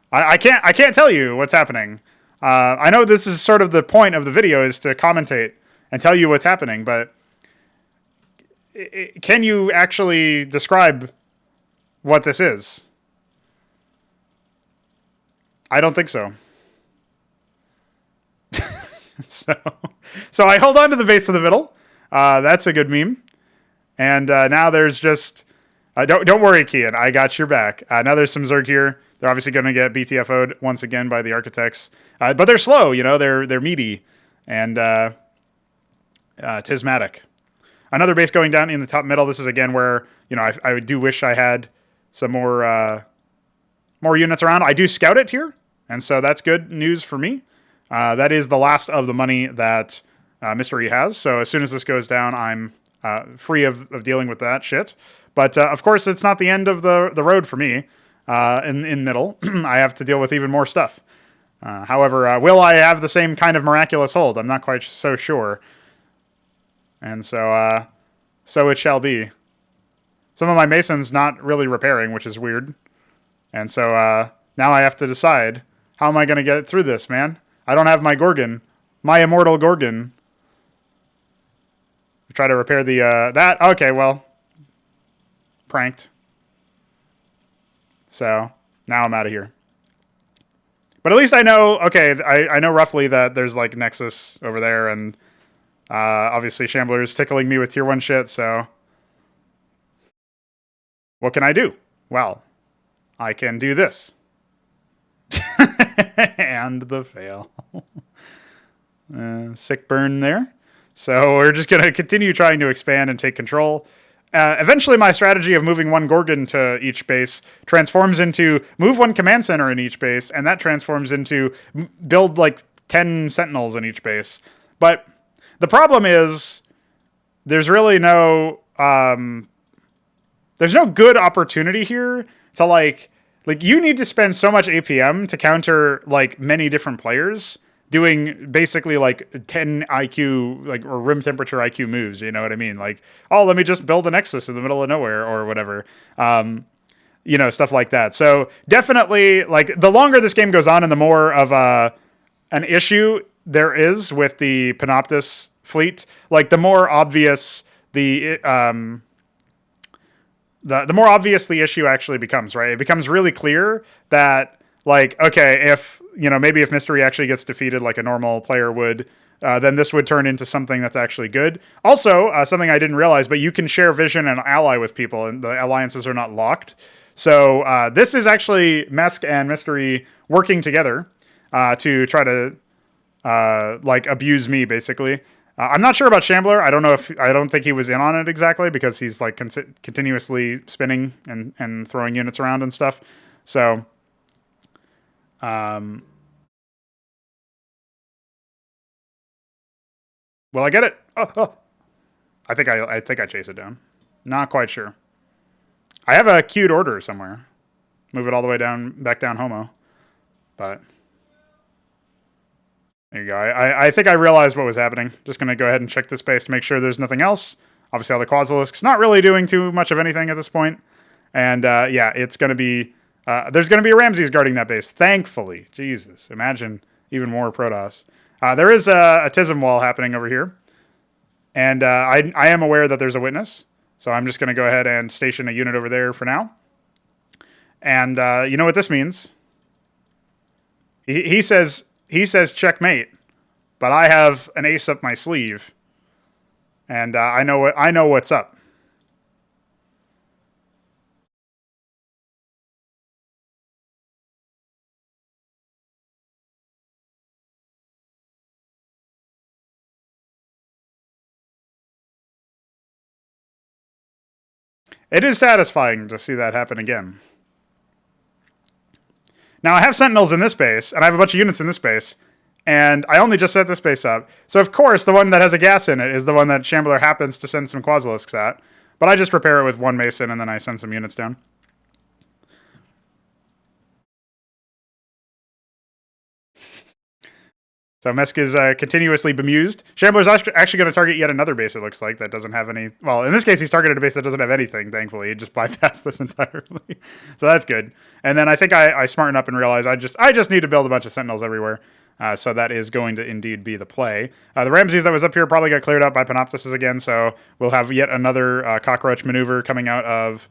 I can't tell you what's happening. I know this is sort of the point of the video is to commentate and tell you what's happening, but can you actually describe what this is? I don't think so. So I hold on to the base of the middle. That's a good meme. And now there's just... don't worry, Keyan. I got your back. Now there's some Zerg here. They're obviously going to get BTFO'd once again by the architects. But they're slow, They're meaty and tismatic. Another base going down in the top middle. This is, again, where, I do wish I had some more units around. I do scout it here, and so that's good news for me. That is the last of the money that Mystery has. So as soon as this goes down, I'm... free of dealing with that shit. But, of course, it's not the end of the road for me in middle. I have to deal with even more stuff. However, will I have the same kind of miraculous hold? I'm not quite so sure. And so it shall be. Some of my Masons not really repairing, which is weird. And so now I have to decide, how am I going to get through this, man? I don't have my Gorgon. My immortal Gorgon. Try to repair the that. Okay, well, pranked. So now I'm out of here. But at least I know. Okay, I know roughly that there's like Nexus over there, and obviously Shambler's tickling me with tier 1 shit. So what can I do? Well, I can do this. And the fail. Sick burn there. So we're just going to continue trying to expand and take control. Eventually, my strategy of moving one Gorgon to each base transforms into move one command center in each base, and that transforms into build like 10 sentinels in each base. But the problem is there's really no there's no good opportunity here to like you need to spend so much APM to counter like many different players doing basically like 10 IQ, like, or room temperature IQ moves. You know what I mean? Like, oh, let me just build a Nexus in the middle of nowhere or whatever. Stuff like that. So definitely, like, the longer this game goes on and the more of an issue there is with the Panoptis fleet, like, the more obvious the more obvious the issue actually becomes, right? It becomes really clear that, like, okay, if, maybe if Mystery actually gets defeated like a normal player would, then this would turn into something that's actually good. Also, something I didn't realize, but you can share vision and ally with people, and the alliances are not locked. So this is actually Mesk and Mystery working together to try to abuse me, basically. I'm not sure about Shambler. I don't think he was in on it exactly, because he's like continuously spinning and throwing units around and stuff. So, will I get it? Oh. I think I chase it down. Not quite sure. I have a queued order somewhere. Move it all the way back down Homo. But there you go. I think I realized what was happening. Just going to go ahead and check this base to make sure there's nothing else. Obviously, all the Quasilisk's not really doing too much of anything at this point. And yeah, it's going to be... there's going to be a Ramses guarding that base, thankfully. Jesus, imagine even more Protoss. There is a Tism wall happening over here. And I am aware that there's a witness. So I'm just going to go ahead and station a unit over there for now. And you know what this means? He says checkmate, but I have an ace up my sleeve, and I know what's up. It is satisfying to see that happen again. Now, I have Sentinels in this base, and I have a bunch of units in this base, and I only just set this base up. So, of course, the one that has a gas in it is the one that Shambler happens to send some Quasilisks at. But I just repair it with one Mason, and then I send some units down. So Mesk is continuously bemused. Shambler's actually going to target yet another base, it looks like, that doesn't have any... Well, in this case, he's targeted a base that doesn't have anything, thankfully. He just bypassed this entirely. So that's good. And then I think I smarten up and realize I just need to build a bunch of Sentinels everywhere. So that is going to indeed be the play. The Ramses that was up here probably got cleared out by Panoptises again, so we'll have yet another cockroach maneuver coming out of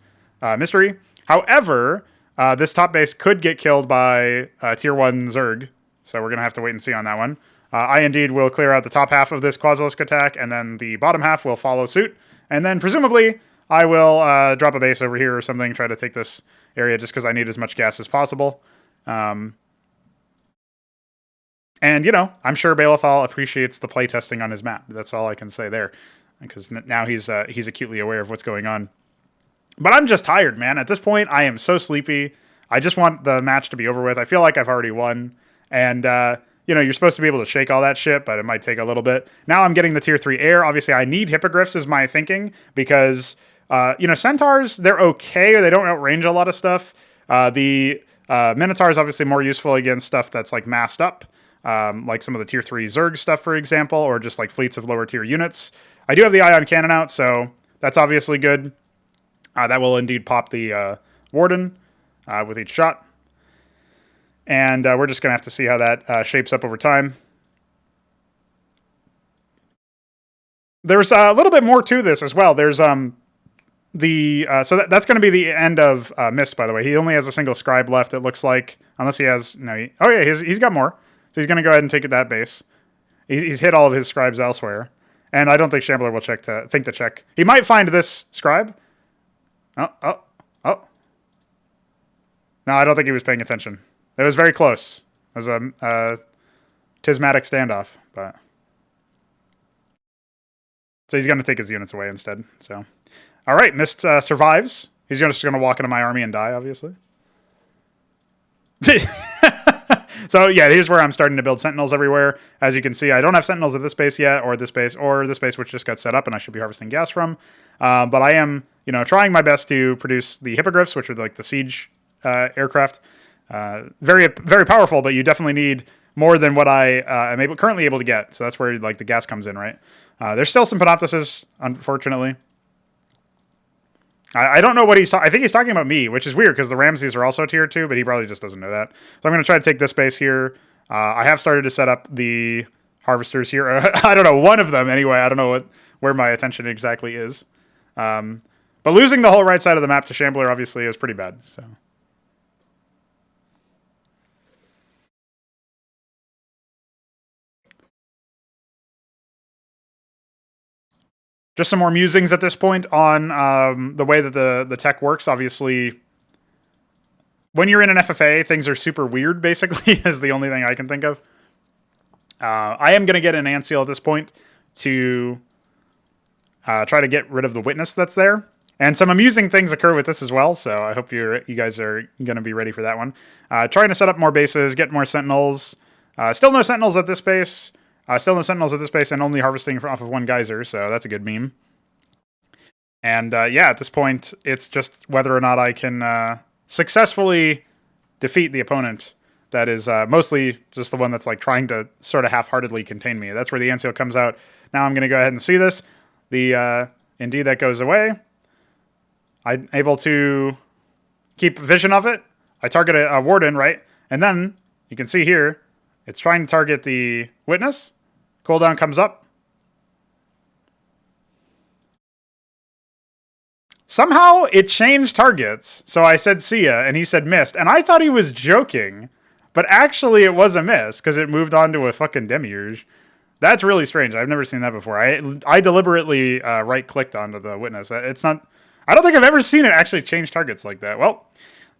Mystery. However, this top base could get killed by Tier 1 Zerg. So we're going to have to wait and see on that one. I indeed will clear out the top half of this Quasilisk attack, and then the bottom half will follow suit. And then presumably I will drop a base over here or something, try to take this area just because I need as much gas as possible. And, I'm sure Balathal appreciates the playtesting on his map. That's all I can say there, because now he's acutely aware of what's going on. But I'm just tired, man. At this point, I am so sleepy. I just want the match to be over with. I feel like I've already won. And, you're supposed to be able to shake all that shit, but it might take a little bit. Now I'm getting the tier 3 air. Obviously, I need hippogriffs is my thinking, because, centaurs, they're okay, or they don't outrange a lot of stuff. The Minotaur is obviously more useful against stuff that's, like, massed up, like some of the tier 3 Zerg stuff, for example, or just, like, fleets of lower tier units. I do have the ion cannon out, so that's obviously good. That will indeed pop the Warden with each shot. And we're just going to have to see how that shapes up over time. There's a little bit more to this as well. There's so that's going to be the end of Mist, by the way. He only has a single scribe left, it looks like. Unless he has... he's got more. So he's going to go ahead and take that base. He's hit all of his scribes elsewhere. And I don't think Shambler will think to check. He might find this scribe. Oh. No, I don't think he was paying attention. It was very close. It was a tismatic standoff, but... So he's going to take his units away instead. So, all right, Mist survives. He's just going to walk into my army and die, obviously. So, yeah, here's where I'm starting to build Sentinels everywhere. As you can see, I don't have Sentinels at this base yet, or this base, which just got set up and I should be harvesting gas from. But I am, trying my best to produce the Hippogriffs, which are like the siege aircraft. Very, very powerful, but you definitely need more than what I am currently able to get. So that's where like the gas comes in, right? There's still some Panoptises, unfortunately. I don't know what he's talking. I think he's talking about me, which is weird because the Ramses are also tier 2, but he probably just doesn't know that. So I'm going to try to take this base here. I have started to set up the harvesters here. I don't know, one of them anyway. I don't know where my attention exactly is. But losing the whole right side of the map to Shambler obviously is pretty bad. So. Just some more musings at this point on the way that the tech works. Obviously, when you're in an FFA, things are super weird, basically, is the only thing I can think of. I am going to get an Ant Seal at this point to try to get rid of the witness that's there. And some amusing things occur with this as well, so I hope you guys are going to be ready for that one. Trying to set up more bases, get more Sentinels. Still no Sentinels at this base. Still no Sentinels at this base, and only harvesting off of one Geyser, so that's a good meme. And yeah, at this point, it's just whether or not I can successfully defeat the opponent that is mostly just the one that's like trying to sort of half-heartedly contain me. That's where the Ant Seal comes out. Now I'm going to go ahead and see this. Indeed, that goes away. I'm able to keep vision of it. I target a Warden, right? And then you can see here, it's trying to target the witness. Cooldown comes up. Somehow it changed targets. So I said see ya, and he said missed. And I thought he was joking. But actually it was a miss, because it moved on to a fucking Demiurge. That's really strange. I've never seen that before. I deliberately right-clicked onto the witness. It's not... I don't think I've ever seen it actually change targets like that. Well,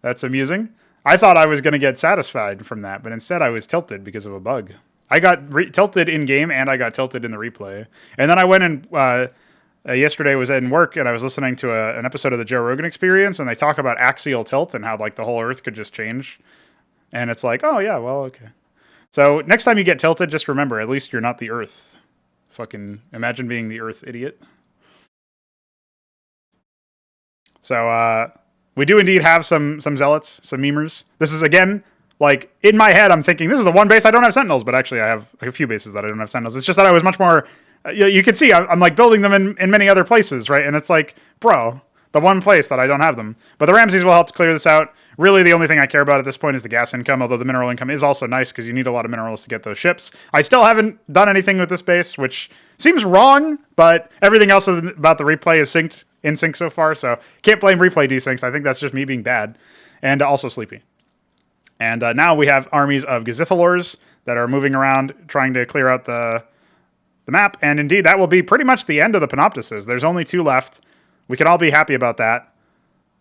that's amusing. I thought I was going to get satisfied from that, but instead I was tilted because of a bug. I got tilted in-game, and I got tilted in the replay. And then I went and... yesterday was in work, and I was listening to an episode of the Joe Rogan Experience, and they talk about axial tilt and how like the whole Earth could just change. And it's like, oh yeah, well, okay. So next time you get tilted, just remember, at least you're not the Earth. Fucking imagine being the Earth, idiot. So we do indeed have some zealots, some memers. This is, again, like, in my head, I'm thinking, this is the one base I don't have Sentinels, but actually I have a few bases that I don't have Sentinels. It's just that I was much more... you can see I'm like building them in many other places, right? And it's like, bro, the one place that I don't have them. But the Ramses will help to clear this out. Really, the only thing I care about at this point is the gas income, although the mineral income is also nice because you need a lot of minerals to get those ships. I still haven't done anything with this base, which seems wrong, but everything else about the replay is in sync so far, so can't blame replay desyncs. I think that's just me being bad and also sleepy. And now we have armies of Gazithalors that are moving around, trying to clear out the map, and indeed that will be pretty much the end of the Panoptises. There's only 2 left. We can all be happy about that.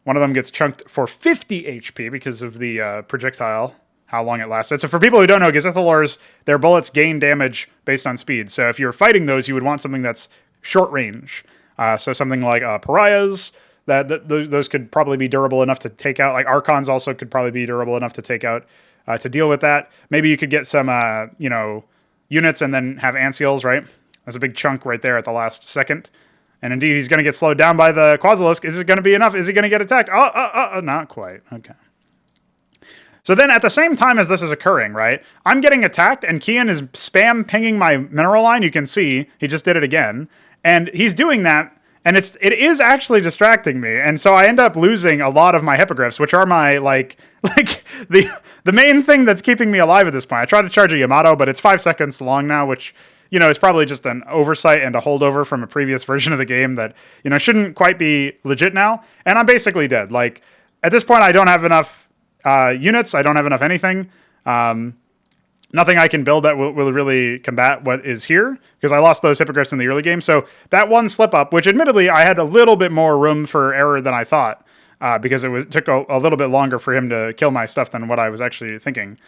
One of them gets chunked for 50 HP because of the projectile, how long it lasted. So for people who don't know, Gazithalors, their bullets gain damage based on speed. So if you're fighting those, you would want something that's short range. So something like pariahs, those could probably be durable enough to take out. Like Archons also could probably be durable enough to take out, to deal with that. Maybe you could get some, units and then have Ant Seals, right? That's a big chunk right there at the last second. And indeed, he's going to get slowed down by the Quasilisk. Is it going to be enough? Is he going to get attacked? Not quite. Okay. So then at the same time as this is occurring, right, I'm getting attacked, and Keyan is spam pinging my mineral line. You can see he just did it again. And he's doing that, and it is actually distracting me. And so I end up losing a lot of my hippogriffs, which are my, like the main thing that's keeping me alive at this point. I tried to charge a Yamato, but it's 5 seconds long now, which... it's probably just an oversight and a holdover from a previous version of the game that, shouldn't quite be legit now. And I'm basically dead. Like, at this point, I don't have enough units. I don't have enough anything. Nothing I can build that will really combat what is here, because I lost those hippogriffs in the early game. So that one slip up, which admittedly I had a little bit more room for error than I thought, because it took a little bit longer for him to kill my stuff than what I was actually thinking.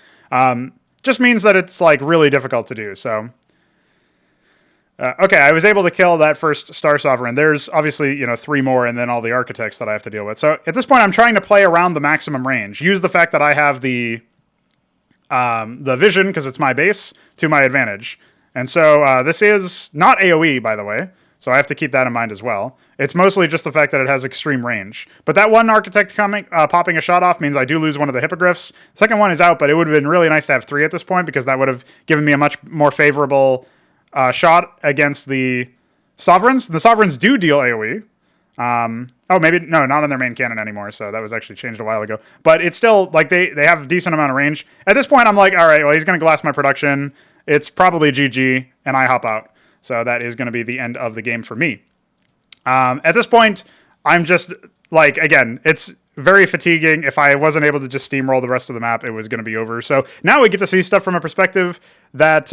Just means that it's like really difficult to do. So... okay, I was able to kill that first Star Sovereign. There's obviously, 3 more and then all the architects that I have to deal with. So at this point, I'm trying to play around the maximum range. Use the fact that I have the vision, because it's my base, to my advantage. And so this is not AoE, by the way. So I have to keep that in mind as well. It's mostly just the fact that it has extreme range. But that one architect popping a shot off means I do lose one of the hippogriffs. The second one is out, but it would have been really nice to have 3 at this point because that would have given me a much more favorable shot against the sovereigns. The sovereigns do deal AoE. Oh, maybe, no, not on their main cannon anymore, so that was actually changed a while ago. But it's still, like, they have a decent amount of range. At this point, I'm like, all right, well, he's going to glass my production. It's probably GG, and I hop out. So that is going to be the end of the game for me. At this point, I'm just, like, again, it's very fatiguing. If I wasn't able to just steamroll the rest of the map, it was going to be over. So now we get to see stuff from a perspective that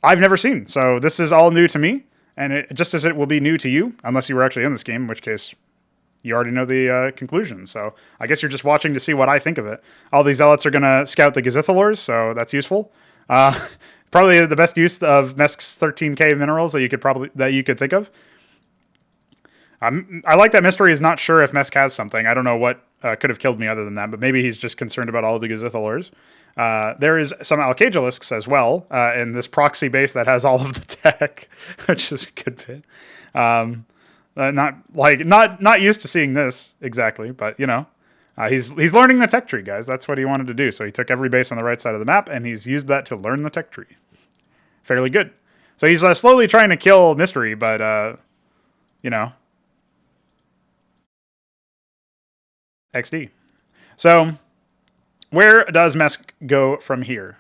I've never seen. So this is all new to me, and just as it will be new to you, unless you were actually in this game, in which case you already know the conclusion. So I guess you're just watching to see what I think of it. All these zealots are going to scout the Gazithalors, so that's useful. Probably the best use of Mesk's 13k minerals that you could think of. I like that Mystery is not sure if Mesk has something. I don't know what could have killed me other than that, but maybe he's just concerned about all of the Gazithalors. There is some Alcagelisks as well in this proxy base that has all of the tech, which is a good bit. Not used to seeing this exactly, but you know. He's learning the tech tree, guys. That's what he wanted to do. So he took every base on the right side of the map, and he's used that to learn the tech tree. Fairly good. So he's slowly trying to kill Mystery, but, you know. XD. So where does Mesk go from here?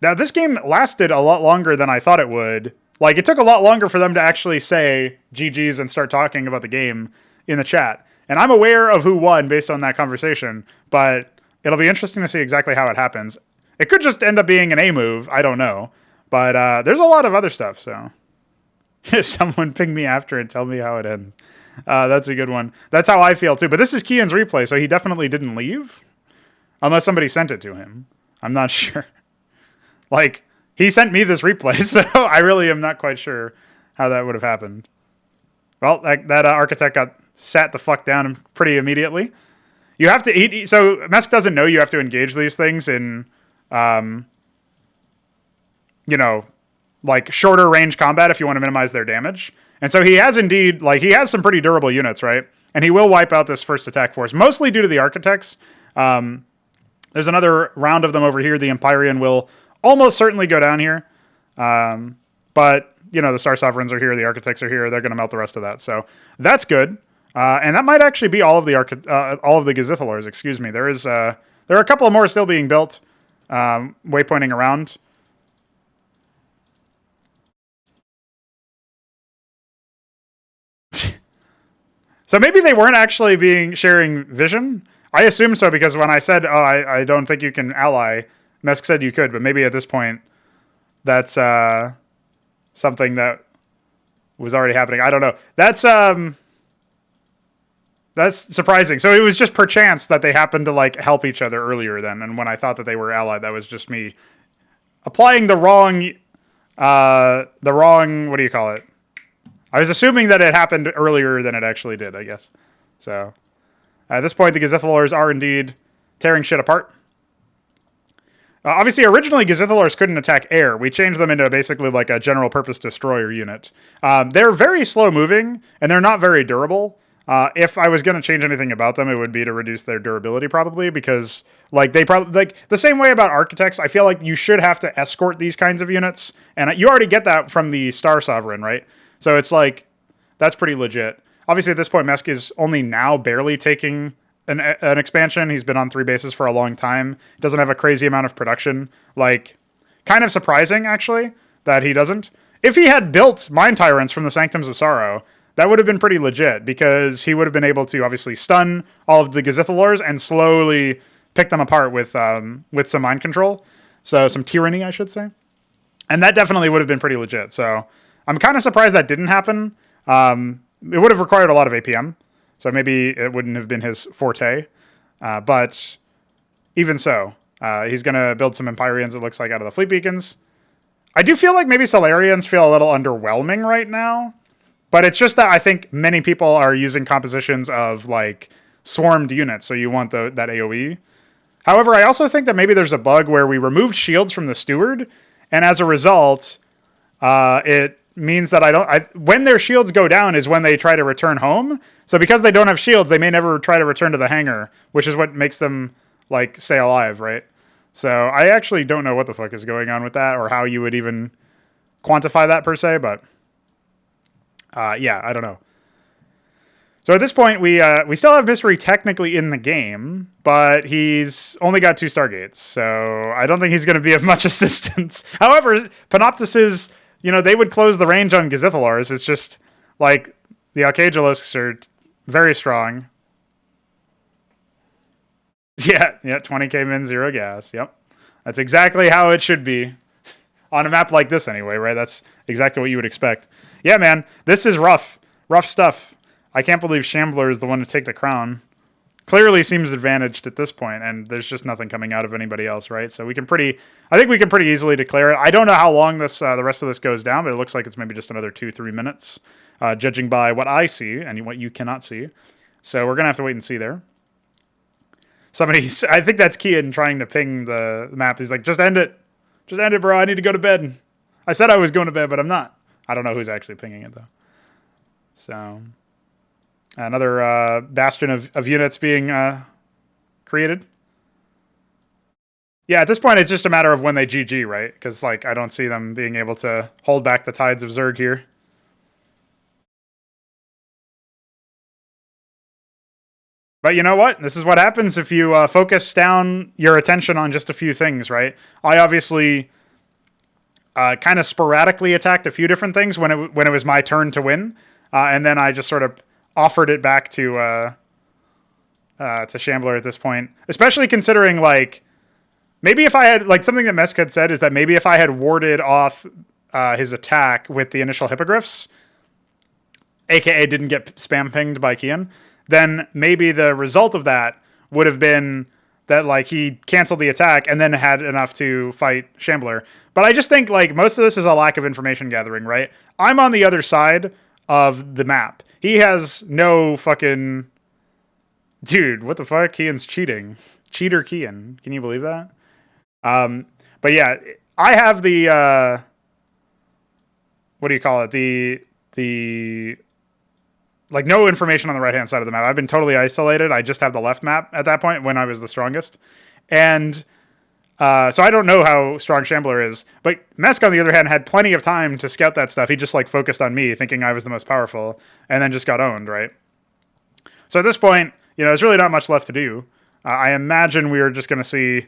Now, this game lasted a lot longer than I thought it would. Like, it took a lot longer for them to actually say GG's and start talking about the game in the chat. And I'm aware of who won based on that conversation, but it'll be interesting to see exactly how it happens. It could just end up being an A move. I don't know. But there's a lot of other stuff, so. Someone ping me after and tell me how it ends. That's a good one. That's how I feel, too. But this is Keyan's replay, so he definitely didn't leave. Unless somebody sent it to him. I'm not sure. Like, he sent me this replay, so I really am not quite sure how that would have happened. Well, that architect got sat the fuck down pretty immediately. You have to eat. So Mesk doesn't know you have to engage these things in, you know, like shorter range combat if you want to minimize their damage. And so he has indeed, like, he has some pretty durable units, right? And he will wipe out this first attack force, mostly due to the architects. There's another round of them over here. The Empyrean will almost certainly go down here. But, you know, the Star Sovereigns are here. The architects are here. They're going to melt the rest of that. So that's good. And that might actually be all of the Gazithalors, excuse me. There are a couple more still being built, waypointing around. So maybe they weren't actually sharing vision. I assume so because when I said, "Oh, I don't think you can ally," Mesk said you could, but maybe at this point, that's something that was already happening. I don't know. That's surprising. So it was just perchance that they happened to like help each other earlier then, and when I thought that they were allied, that was just me applying the wrong. What do you call it? I was assuming that it happened earlier than it actually did, I guess. So at this point, the Gazithalors are indeed tearing shit apart. Obviously, originally, Gazithalors couldn't attack air. We changed them into basically like a general-purpose destroyer unit. They're very slow-moving, and they're not very durable. If I was going to change anything about them, it would be to reduce their durability, probably, because like they probably like the same way about architects. I feel like you should have to escort these kinds of units, and you already get that from the Star Sovereign, right? So it's like that's pretty legit. Obviously, at this point, Mesk is only now barely taking an expansion. He's been on 3 bases for a long time. Doesn't have a crazy amount of production. Like, kind of surprising, actually, that he doesn't. If he had built Mind Tyrants from the Sanctums of Sorrow, that would have been pretty legit, because he would have been able to, obviously, stun all of the Gazithalors and slowly pick them apart with some mind control. So, some tyranny, I should say. And that definitely would have been pretty legit. So, I'm kind of surprised that didn't happen. It would have required a lot of APM. So maybe it wouldn't have been his forte. But even so, he's going to build some Empyreans, it looks like, out of the fleet beacons. I do feel like maybe Solarians feel a little underwhelming right now. But it's just that I think many people are using compositions of, like, swarmed units. So you want that AoE. However, I also think that maybe there's a bug where we removed shields from the Steward. And as a result, it means that when their shields go down is when they try to return home. So because they don't have shields, they may never try to return to the hangar, which is what makes them like stay alive, right? So I actually don't know what the fuck is going on with that or how you would even quantify that per se, but yeah, I don't know. So at this point, we still have Mystery technically in the game, but he's only got 2 Stargates, so I don't think he's going to be of much assistance. However, Panoptis's, they would close the range on Gazithalars. It's just, like, the Alcagelisks are very strong. Yeah, 20k min, 0 gas, yep. That's exactly how it should be. On a map like this anyway, right? That's exactly what you would expect. Yeah, man, this is rough. Rough stuff. I can't believe Shambler is the one to take the crown. Clearly seems advantaged at this point, and there's just nothing coming out of anybody else, right? So I think we can pretty easily declare it. I don't know how long this the rest of this goes down, but it looks like it's maybe just another 2-3 minutes, judging by what I see and what you cannot see. So we're gonna have to wait and see there. I think that's Keyan trying to ping the map. He's like, just end it, bro. I need to go to bed. I said I was going to bed, but I'm not. I don't know who's actually pinging it though. So. Another bastion of units being created. Yeah, at this point, it's just a matter of when they GG, right? Because, like, I don't see them being able to hold back the tides of Zerg here. But you know what? This is what happens if you focus down your attention on just a few things, right? I obviously kind of sporadically attacked a few different things when it was my turn to win. And then I just sort of offered it back to Shambler at this point, especially considering, like, maybe if I had, like, something that Mesk had said is that maybe if I had warded off his attack with the initial hippogriffs, aka didn't get spam pinged by Keyan, then maybe the result of that would have been that, like, he canceled the attack and then had enough to fight Shambler. But I just think, like, most of this is a lack of information gathering, right? I'm on the other side of the map. He has no fucking... Dude, what the fuck? Keyan's cheating. Cheater Keyan. Can you believe that? But yeah, I have the... what do you call it? The like, no information on the right-hand side of the map. I've been totally isolated. I just have the left map at that point when I was the strongest. And... so I don't know how strong Shambler is, but Mesk, on the other hand, had plenty of time to scout that stuff. He just, like, focused on me, thinking I was the most powerful, and then just got owned, right? So at this point, there's really not much left to do. I imagine we are just going to see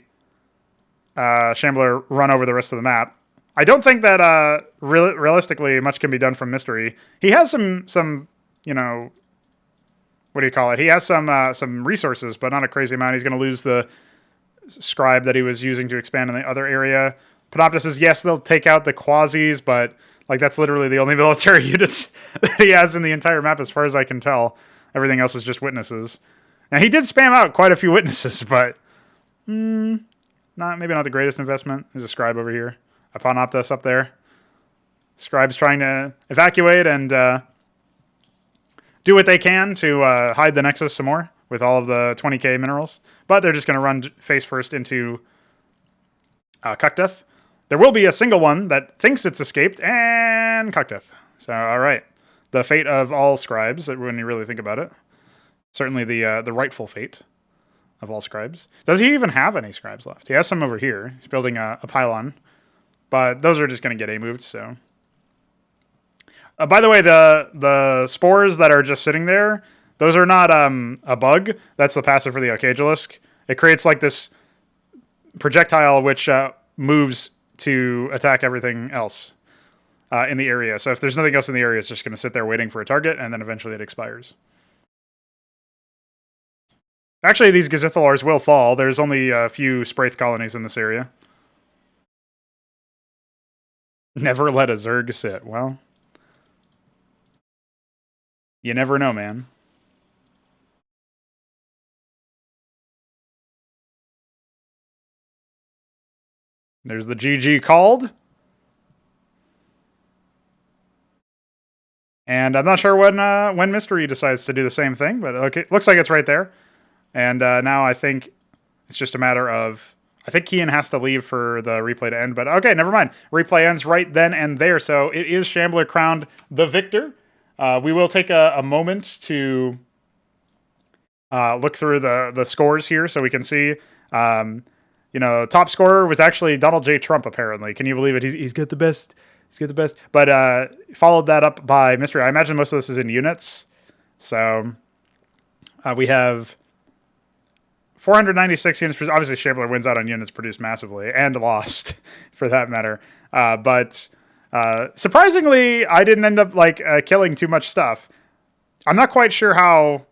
Shambler run over the rest of the map. I don't think that realistically much can be done from Mystery. He has some what do you call it? He has some resources, but not a crazy amount. He's going to lose the scribe that he was using to expand in the other area. Panoptis says, yes, they'll take out the quasis, but, like, that's literally the only military units that he has in the entire map as far as I can tell. Everything else is just witnesses. Now, he did spam out quite a few witnesses, but maybe not the greatest investment. There's a scribe over here. A Panoptis up there. Scribe's trying to evacuate and do what they can to hide the Nexus some more with all of the 20k minerals. But they're just going to run face first into Cuckdeath. There will be a single one that thinks it's escaped, and Cuckdeath. So, all right. The fate of all scribes, when you really think about it. Certainly the rightful fate of all scribes. Does he even have any scribes left? He has some over here. He's building a pylon. But those are just going to get A-moved, so... by the way, the spores that are just sitting there... Those are not a bug. That's the passive for the Alcagelisk. It creates, like, this projectile which moves to attack everything else in the area. So if there's nothing else in the area, it's just going to sit there waiting for a target, and then eventually it expires. Actually, these Gazithalars will fall. There's only a few Spraith colonies in this area. Never let a Zerg sit. Well, you never know, man. There's the GG called. And I'm not sure when Mystery decides to do the same thing, but okay, looks like it's right there. And now I think it's just a matter of... I think Keyan has to leave for the replay to end, but okay, never mind. Replay ends right then and there, so it is Shambler crowned the victor. We will take a moment to look through the scores here so we can see. Top scorer was actually Donald J. Trump, apparently. Can you believe it? He's got the best. He's got the best. But followed that up by Mystery. I imagine most of this is in units. So we have 496 units. Obviously, Shambler wins out on units produced massively and lost, for that matter. But surprisingly, I didn't end up killing too much stuff. I'm not quite sure how.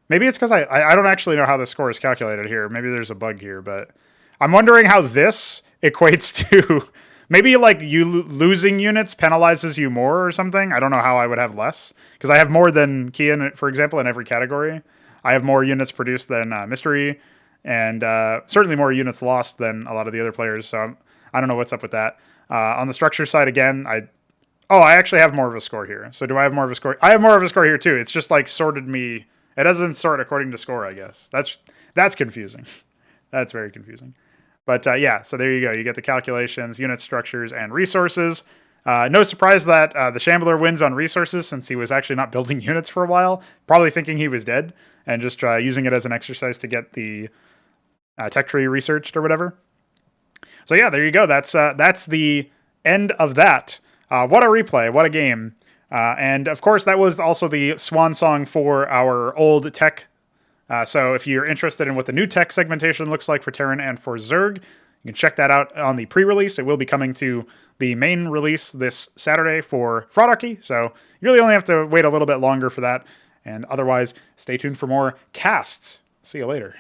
Maybe it's because I don't actually know how the score is calculated here. Maybe there's a bug here, but I'm wondering how this equates to. Maybe you losing units penalizes you more or something. I don't know how I would have less because I have more than Keyan, for example, in every category. I have more units produced than Mystery, and certainly more units lost than a lot of the other players. So I don't know what's up with that. On the structure side, again, I actually have more of a score here. So do I have more of a score? I have more of a score here too. It's just sorted me. It doesn't sort according to score, I guess. That's confusing. That's very confusing. But yeah, so there you go. You get the calculations, unit structures, and resources. No surprise that the Shambler wins on resources since he was actually not building units for a while, probably thinking he was dead, and just using it as an exercise to get the tech tree researched or whatever. So yeah, there you go. That's the end of that. What a replay. What a game. And of course, that was also the swan song for our old tech. So if you're interested in what the new tech segmentation looks like for Terran and for Zerg, you can check that out on the pre-release. It will be coming to the main release this Saturday for Fraudarchy. So you really only have to wait a little bit longer for that. And otherwise, stay tuned for more casts. See you later.